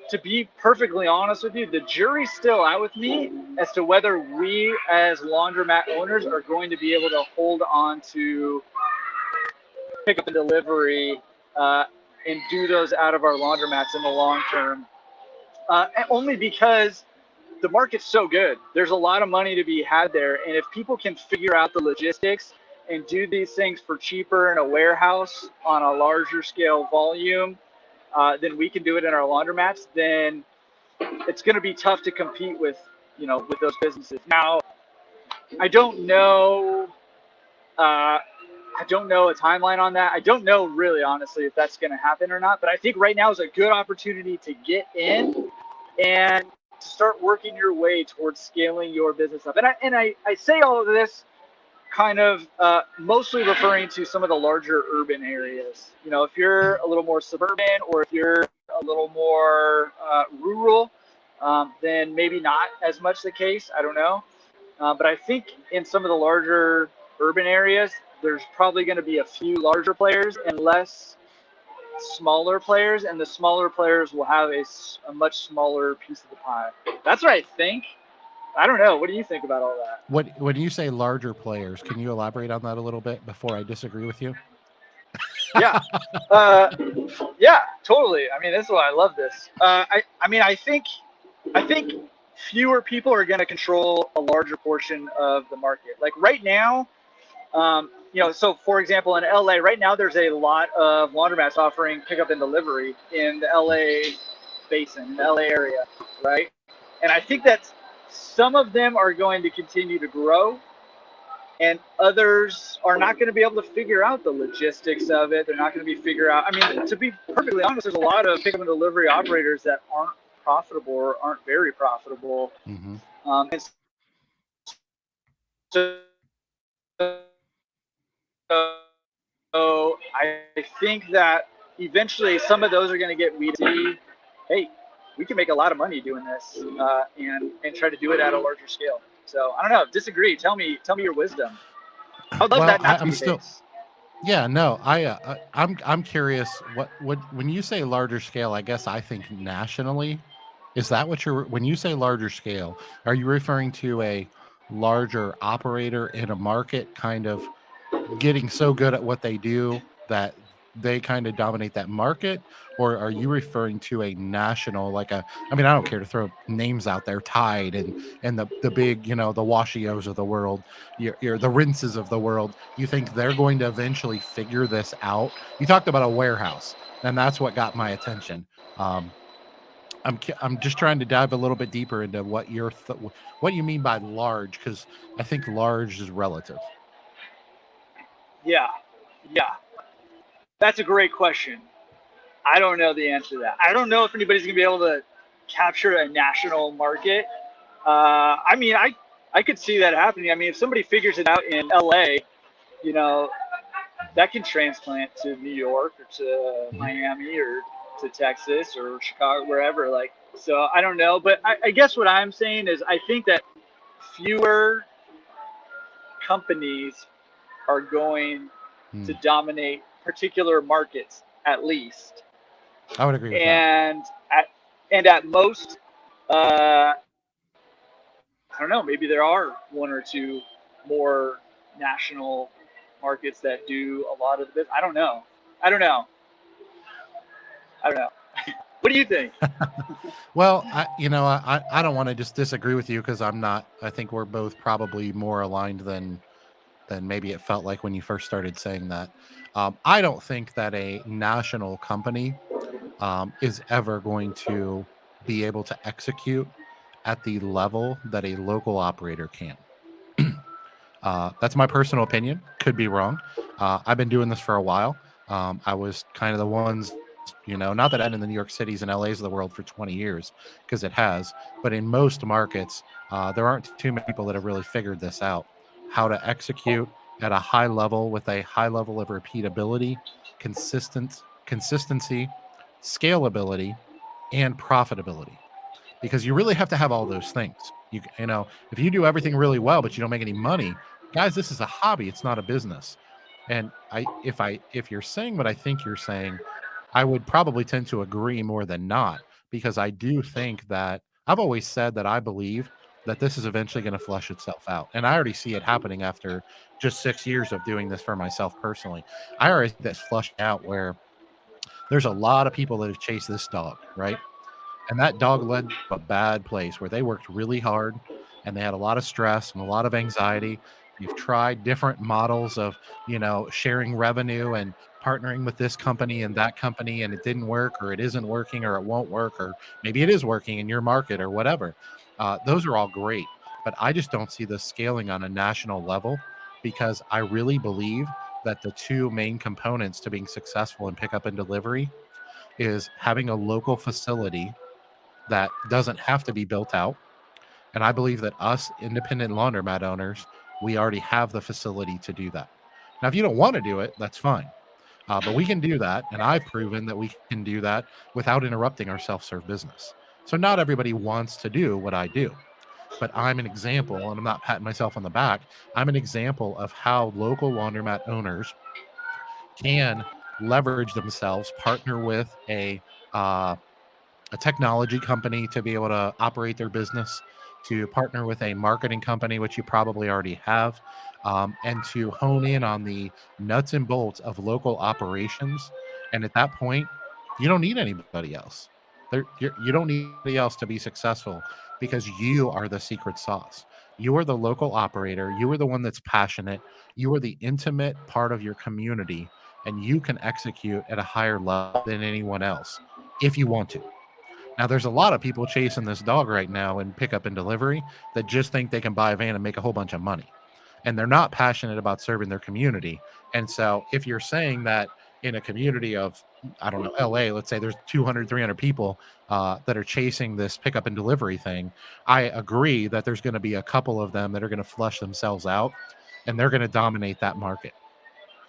to be perfectly honest with you, the jury's still out with me as to whether we as laundromat owners are going to be able to hold on to pickup and delivery and do those out of our laundromats in the long term. Only because the market's so good. There's a lot of money to be had there. And if people can figure out the logistics and do these things for cheaper in a warehouse on a larger scale volume, then we can do it in our laundromats, then it's going to be tough to compete with those businesses. Now, I don't know a timeline on that. I don't know really, honestly, if that's going to happen or not. But I think right now is a good opportunity to get in and to start working your way towards scaling your business up. And I say all of this kind of mostly referring to some of the larger urban areas. If you're a little more suburban or if you're a little more rural, then maybe not as much the case. I don't know. But I think in some of the larger urban areas, there's probably going to be a few larger players and less smaller players, and the smaller players will have a much smaller piece of the pie. That's what I think. I don't know. What do you think about all that? When you say larger players, can you elaborate on that a little bit before I disagree with you? Yeah. Yeah, totally. I mean, this is why I love this. I think fewer people are going to control a larger portion of the market. Like right now, so for example, in LA, right now there's a lot of laundromats offering pickup and delivery in the LA basin, in the LA area, right? And I think that some of them are going to continue to grow, and others are not going to be able to figure out the logistics of it. They're not going to to be perfectly honest, there's a lot of pickup and delivery operators that aren't profitable or aren't very profitable. Mm-hmm. And so I think that eventually some of those are going to get weeded. Hey, we can make a lot of money doing this and try to do it at a larger scale. So I don't know. Disagree. Tell me your wisdom. I'd love that not to be the case. Yeah, no, I'm curious. What when you say larger scale? I guess I think nationally. Is that what when you say larger scale? Are you referring to a larger operator in a market, kind of getting so good at what they do that they kind of dominate that market, or are you referring to a national, like a, I mean, I don't care to throw names out there, Tide and the big, you know, the Washios of the world, your the Rinses of the world. You think they're going to eventually figure this out? You talked about a warehouse, and that's what got my attention. Um, I'm just trying to dive a little bit deeper into what what you mean by large, because I think large is relative. Yeah, yeah, that's a great question. I don't know the answer to that. I don't know if anybody's gonna be able to capture a national market. I mean, I could see that happening. I mean, if somebody figures it out in LA, you know, that can transplant to New York or to Mhm. Miami or to Texas or Chicago, wherever. Like, so I don't know, but I guess what I'm saying is I think that fewer companies are going to Hmm. dominate particular markets at least, I would agree with that. and at most, I don't know, maybe there are one or two more national markets that do a lot of the business. I don't know. I don't know. I don't know. What do you think? Well, I don't want to just disagree with you, because I'm not. I think we're both probably more aligned than maybe it felt like when you first started saying that. I don't think that a national company is ever going to be able to execute at the level that a local operator can. That's my personal opinion. Could be wrong. I've been doing this for a while. I was kind of the ones, not that I've been in the New York Cities and LAs of the world for 20 years, because it has, but in most markets, there aren't too many people that have really figured this out, how to execute at a high level with a high level of repeatability, consistency, scalability, and profitability, because you really have to have all those things. If you do everything really well but you don't make any money, guys, this is a hobby, it's not a business. And if you're saying what I think you're saying, I would probably tend to agree more than not, because I do think that I've always said that I believe that this is eventually going to flush itself out, and I already see it happening after just 6 years of doing this for myself personally. I already see this flushing out, where there's a lot of people that have chased this dog, right? And that dog led to a bad place where they worked really hard and they had a lot of stress and a lot of anxiety. You've tried different models of, sharing revenue and partnering with this company and that company, and it didn't work, or it isn't working, or it won't work, or maybe it is working in your market or whatever. Those are all great, but I just don't see this scaling on a national level, because I really believe that the two main components to being successful in pickup and delivery is having a local facility that doesn't have to be built out. And I believe that us independent laundromat owners, we already have the facility to do that. Now, if you don't want to do it, that's fine. But we can do that. And I've proven that we can do that without interrupting our self serve business. So, not everybody wants to do what I do, but I'm an example, and I'm not patting myself on the back. I'm an example of how local laundromat owners can leverage themselves, partner with uh, a technology company to be able to operate their business, to partner with a marketing company, which you probably already have, and to hone in on the nuts and bolts of local operations. And at that point, you don't need anybody else. You don't need anybody else to be successful, because you are the secret sauce. You are the local operator. You are the one that's passionate. You are the intimate part of your community, and you can execute at a higher level than anyone else if you want to. Now, there's a lot of people chasing this dog right now in pickup and delivery that just think they can buy a van and make a whole bunch of money. And they're not passionate about serving their community. And so, if you're saying that in a community of, I don't know, LA, let's say there's 200, 300 people that are chasing this pickup and delivery thing, I agree that there's going to be a couple of them that are going to flush themselves out, and they're going to dominate that market.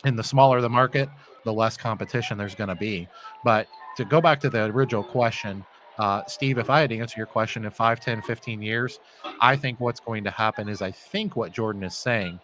And the smaller the market, the less competition there's going to be. But to go back to the original question, Steve, if I had to answer your question in 5, 10, 15 years, I think what's going to happen is, I think what Jordan is saying,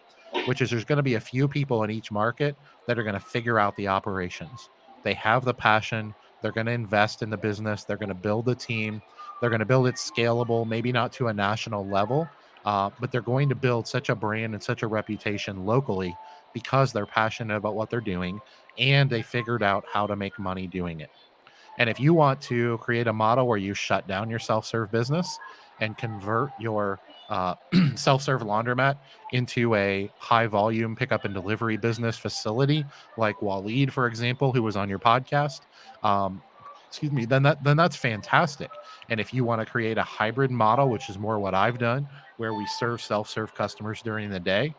which is there's going to be a few people in each market that are going to figure out the operations. They have the passion. They're going to invest in the business. They're going to build a team. They're going to build it scalable, maybe not to a national level, but they're going to build such a brand and such a reputation locally, because they're passionate about what they're doing and they figured out how to make money doing it. And if you want to create a model where you shut down your self-serve business and convert your self-serve laundromat into a high volume pickup and delivery business facility like Waleed, for example, who was on your podcast, um, then that's fantastic. And if you want to create a hybrid model, which is more what I've done, where we serve self-serve customers during the day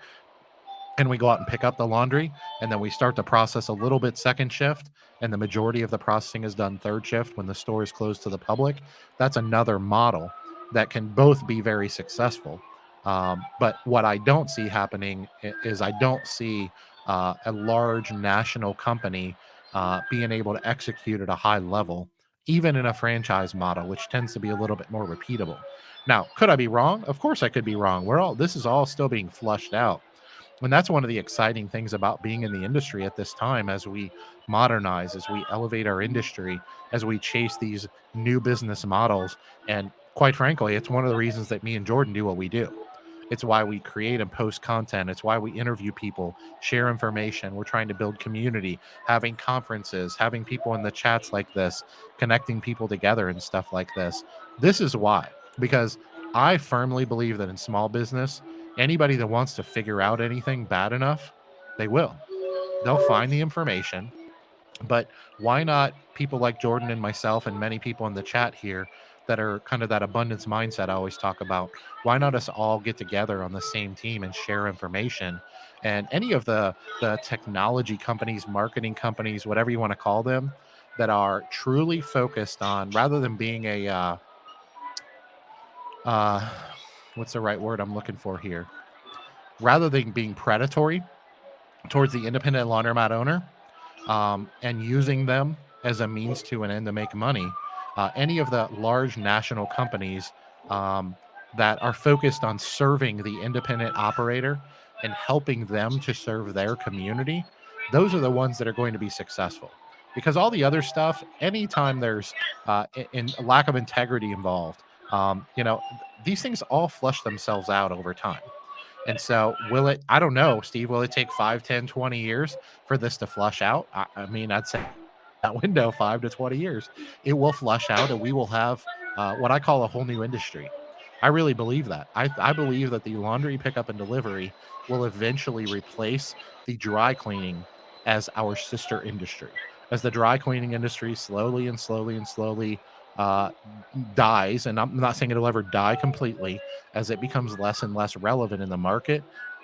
and we go out and pick up the laundry, and then we start the process a little bit second shift, and the majority of the processing is done third shift when the store is closed to the public. That's another model that can both be very successful. But what I don't see happening is I don't see a large national company being able to execute at a high level, even in a franchise model, which tends to be a little bit more repeatable. Now, could I be wrong? Of course I could be wrong. This is all still being flushed out. And that's one of the exciting things about being in the industry at this time, as we modernize, as we elevate our industry, as we chase these new business models. And quite frankly, it's one of the reasons that me and Jordan do what we do. It's why we create and post content. It's why we interview people, share information. We're trying to build community, having conferences, having people in the chats like this, connecting people together and stuff like this. This is why, because I firmly believe that in small business, anybody that wants to figure out anything bad enough, they will. They'll find the information. But why not people like Jordan and myself and many people in the chat here that are kind of that abundance mindset I always talk about? Why not us all get together on the same team and share information? And any of the technology companies, marketing companies, whatever you want to call them, that are truly focused on, rather than being a uh, what's the right word I'm looking for here? Rather than being predatory towards the independent laundromat owner, and using them as a means to an end to make money, any of the large national companies um, that are focused on serving the independent operator and helping them to serve their community, those are the ones that are going to be successful. Because all the other stuff, anytime there's in lack of integrity involved, these things all flush themselves out over time. And so will it, I don't know, Steve, will it take 5, 10, 20 years for this to flush out? I mean, I'd say that window, 5 to 20 years, it will flush out and we will have what I call a whole new industry. I really believe that. I believe that the laundry pickup and delivery will eventually replace the dry cleaning as our sister industry. As the dry cleaning industry slowly and slowly and slowly uh, dies, and I'm not saying it'll ever die completely, as it becomes less and less relevant in the market,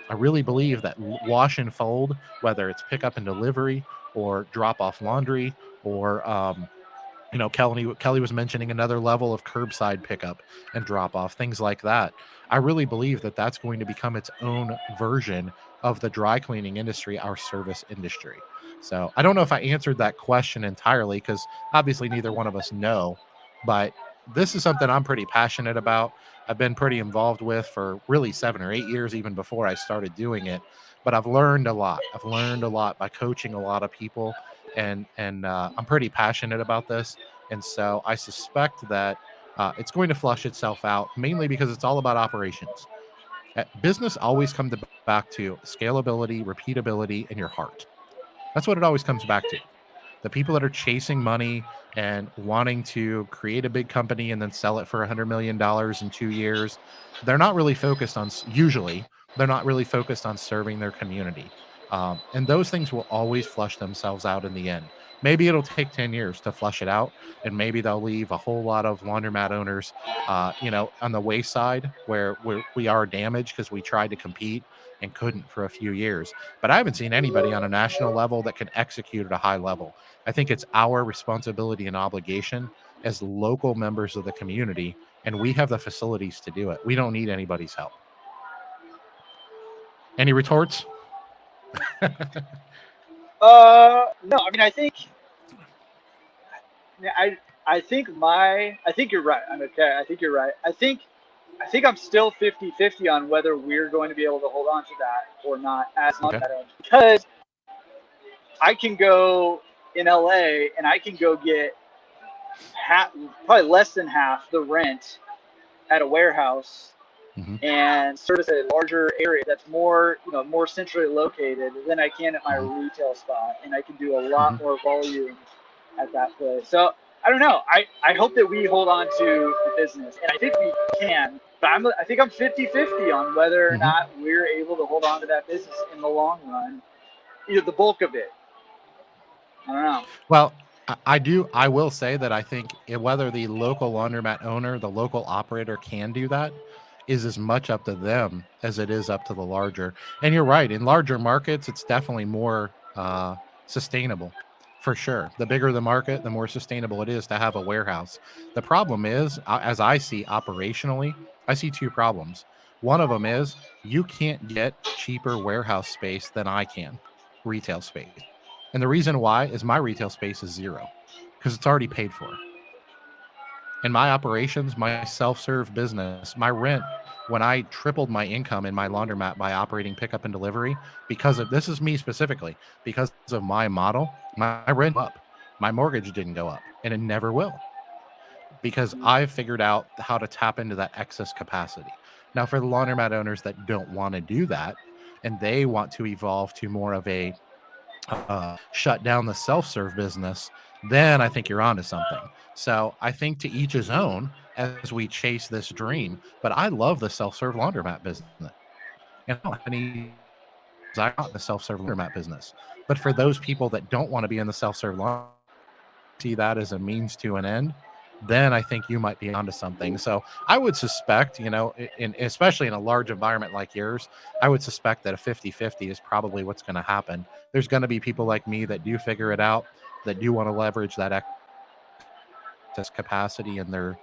I really believe that wash and fold, whether it's pickup and delivery or drop off laundry, or Kelly was mentioning another level of curbside pickup and drop off, things like that. I really believe that that's going to become its own version of the dry cleaning industry, our service industry. So I don't know if I answered that question entirely, because obviously neither one of us know, but this is something I'm pretty passionate about. I've been pretty involved with for really 7 or 8 years, even before I started doing it. But I've learned a lot. I've learned a lot by coaching a lot of people, and I'm pretty passionate about this. And so I suspect that it's going to flush itself out, mainly because it's all about operations. Business always comes back to scalability, repeatability, and your heart. That's what it always comes back to. The people that are chasing money and wanting to create a big company and then sell it for $100 million in 2 years, they're not really focused on, usually, they're not really focused on serving their community. And those things will always flush themselves out in the end. Maybe it'll take 10 years to flush it out, and maybe they'll leave a whole lot of laundromat owners, on the wayside, where we are damaged because we tried to compete and couldn't for a few years. But I haven't seen anybody on a national level that can execute at a high level. I think it's our responsibility and obligation as local members of the community, and we have the facilities to do it. We don't need anybody's help. Any retorts? No, I mean, I think you're right. I'm okay. I think you're right. I think I'm still 50-50 on whether we're going to be able to hold on to that or not as long as that, because I can go in LA and I can go get probably less than half the rent at a warehouse and service a larger area that's more, more centrally located than I can at my retail spot, and I can do a lot more volume at that place. So I don't know. I hope that we hold on to the business, and I think we can. But I think I'm 50-50 on whether or not we're able to hold on to that business in the long run, either the bulk of it. I don't know. Well, I will say that I think whether the local laundromat owner, the local operator can do that is as much up to them as it is up to the larger. And you're right. In larger markets, it's definitely more sustainable. For sure. The bigger the market, the more sustainable it is to have a warehouse. The problem is, as I see operationally, I see two problems. One of them is you can't get cheaper warehouse space than I can, retail space. And the reason why is my retail space is zero because it's already paid for. In my operations, my self-serve business, my rent, when I tripled my income in my laundromat by operating pickup and delivery, because of this is me specifically, because of my model, my rent up, my mortgage didn't go up, and it never will, because I've figured out how to tap into that excess capacity. Now, for the laundromat owners that don't want to do that, and they want to evolve to more of a shut down the self-serve business, then I think you're onto something. So I think to each his own as we chase this dream. But I love the self-serve laundromat business. And I don't have any desire in the self-serve laundromat business. But for those people that don't want to be in the self-serve laundromat, see that as a means to an end, then I think you might be onto something. So I would suspect, especially in a large environment like yours, I would suspect that a 50-50 is probably what's going to happen. There's going to be people like me that do figure it out, that do want to leverage that excess capacity in their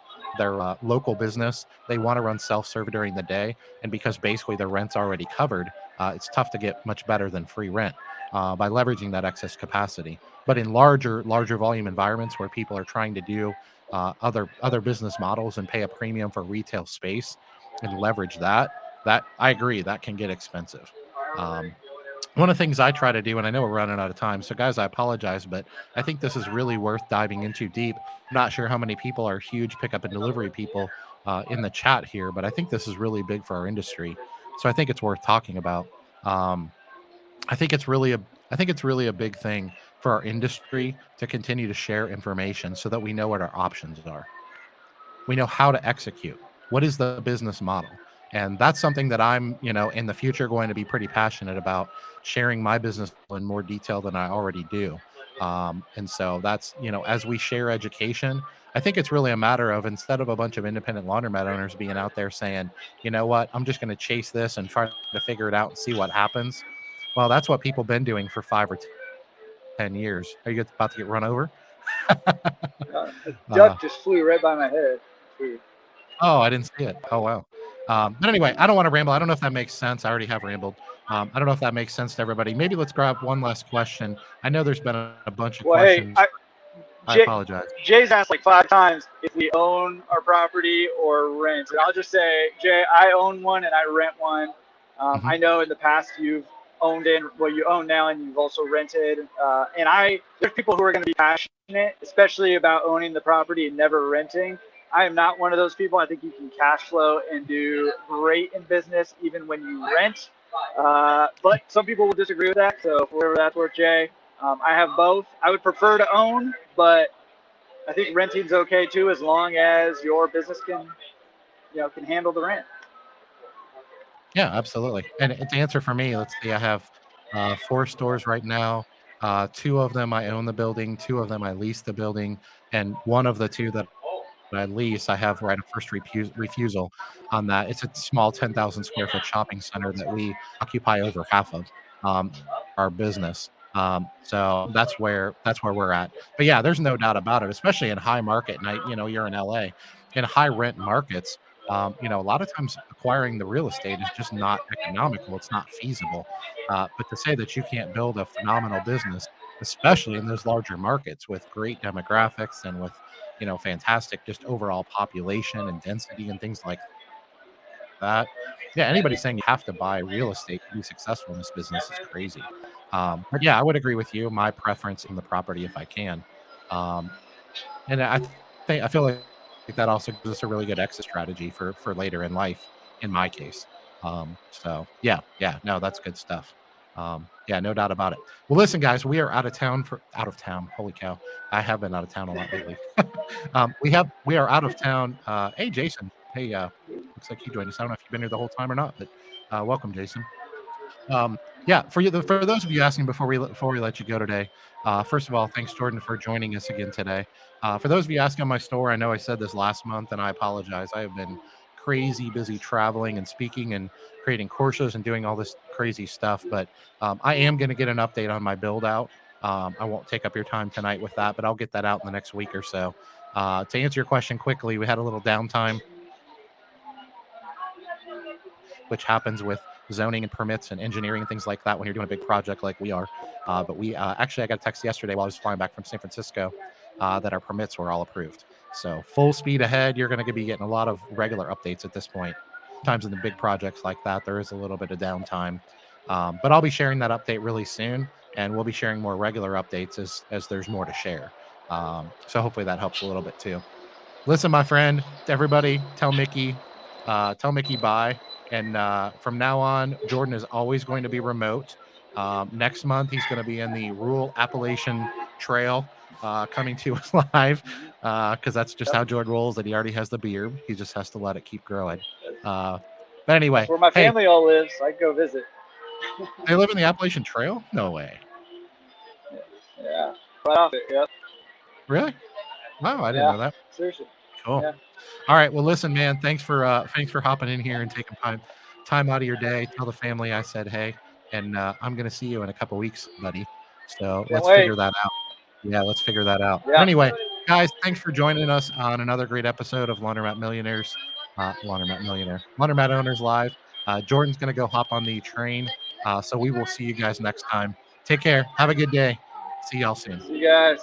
local business. They want to run self-serve during the day, and because basically their rent's already covered, it's tough to get much better than free rent by leveraging that excess capacity. But in larger volume environments where people are trying to do other business models and pay a premium for retail space and leverage that I agree that can get expensive. One of the things I try to do, and I know we're running out of time, so guys, I apologize, but I think this is really worth diving into deep. I'm not sure how many people are huge pickup and delivery people in the chat here, but I think this is really big for our industry. So I think it's worth talking about. I think it's really a big thing for our industry to continue to share information so that we know what our options are. We know how to execute. What is the business model? And that's something that I'm, in the future going to be pretty passionate about, sharing my business in more detail than I already do. And so that's, as we share education, I think it's really a matter of, instead of a bunch of independent laundromat owners being out there saying, you know what, I'm just going to chase this and try to figure it out and see what happens. Well, that's what people been doing for 5 or 10 years. Are you about to get run over? A duck just flew right by my head. Oh, I didn't see it. Oh, wow. But anyway, I don't want to ramble. I don't know if that makes sense. I already have rambled. I don't know if that makes sense to everybody. Maybe let's grab one last question. I know there's been a bunch of questions. I apologize. Jay's asked like 5 times if we own our property or rent. And I'll just say, Jay, I own one and I rent one. I know in the past you've owned you own now, and you've also rented. And there's people who are going to be passionate, especially about owning the property and never renting. I am not one of those people. I think you can cash flow and do great in business even when you rent. But some people will disagree with that. So for whatever that's worth, Jay, I have both. I would prefer to own, but I think renting's okay too, as long as your business can handle the rent. Yeah, absolutely. And to answer for me, let's see, I have 4 stores right now. 2 of them I own the building, 2 of them I lease the building, and one of the 2 that I lease, I have right of first refusal on that. It's a small 10,000 square foot shopping center that we occupy over half of our business. So that's where we're at. But yeah, there's no doubt about it, especially in high market. And you're in LA, in high rent markets. A lot of times acquiring the real estate is just not economical. It's not feasible. But to say that you can't build a phenomenal business, especially in those larger markets with great demographics and with fantastic just overall population and density and things like that. Yeah, anybody saying you have to buy real estate to be successful in this business is crazy. But yeah, I would agree with you. My preference in the property if I can. And I feel like that also gives us a really good exit strategy for later in life. in my case. So yeah, no, that's good stuff. Yeah, no doubt about it. Well, listen, guys, we are out of town. Holy cow, I have been out of town a lot lately. We are out of town. Hey, Jason. Hey, looks like you joined us. I don't know if you've been here the whole time or not, but welcome, Jason. Yeah, for those of you asking before we let you go today, first of all, thanks Jordan for joining us again today. For those of you asking on my store, I know I said this last month, and I apologize. I have been crazy busy traveling and speaking and creating courses and doing all this crazy stuff, but I am going to get an update on my build out. I won't take up your time tonight with that, but I'll get that out in the next week or so. To answer your question quickly, we had a little downtime, which happens with zoning and permits and engineering and things like that when you're doing a big project like we are. But we actually, I got a text yesterday while I was flying back from San Francisco that our permits were all approved. So full speed ahead. You're going to be getting a lot of regular updates at this point. Sometimes in the big projects like that, there is a little bit of downtime. But I'll be sharing that update really soon, and we'll be sharing more regular updates as there's more to share. So hopefully that helps a little bit too. Listen, my friend, everybody, tell Mickey bye. And from now on, Jordan is always going to be remote. Next month, he's going to be in the rural Appalachian Trail, coming to us live, because that's just how Jordan rolls. That he already has the beard. He just has to let it keep growing. But anyway, that's where my family all lives. I go visit. They live in the Appalachian Trail? No way. Yeah, right off it. Yep. Really? Wow, I didn't know that. Seriously. Cool. Yeah. All right. Well, listen, man. Thanks for hopping in here and taking time out of your day. Tell the family I said hey, and I'm gonna see you in a couple weeks, buddy. So let's figure that out. Yeah, let's figure that out. Yeah. Anyway, guys, thanks for joining us on another great episode of Laundromat Millionaires, Laundromat Owners Live. Jordan's gonna go hop on the train, so we will see you guys next time. Take care. Have a good day. See y'all soon. See you guys.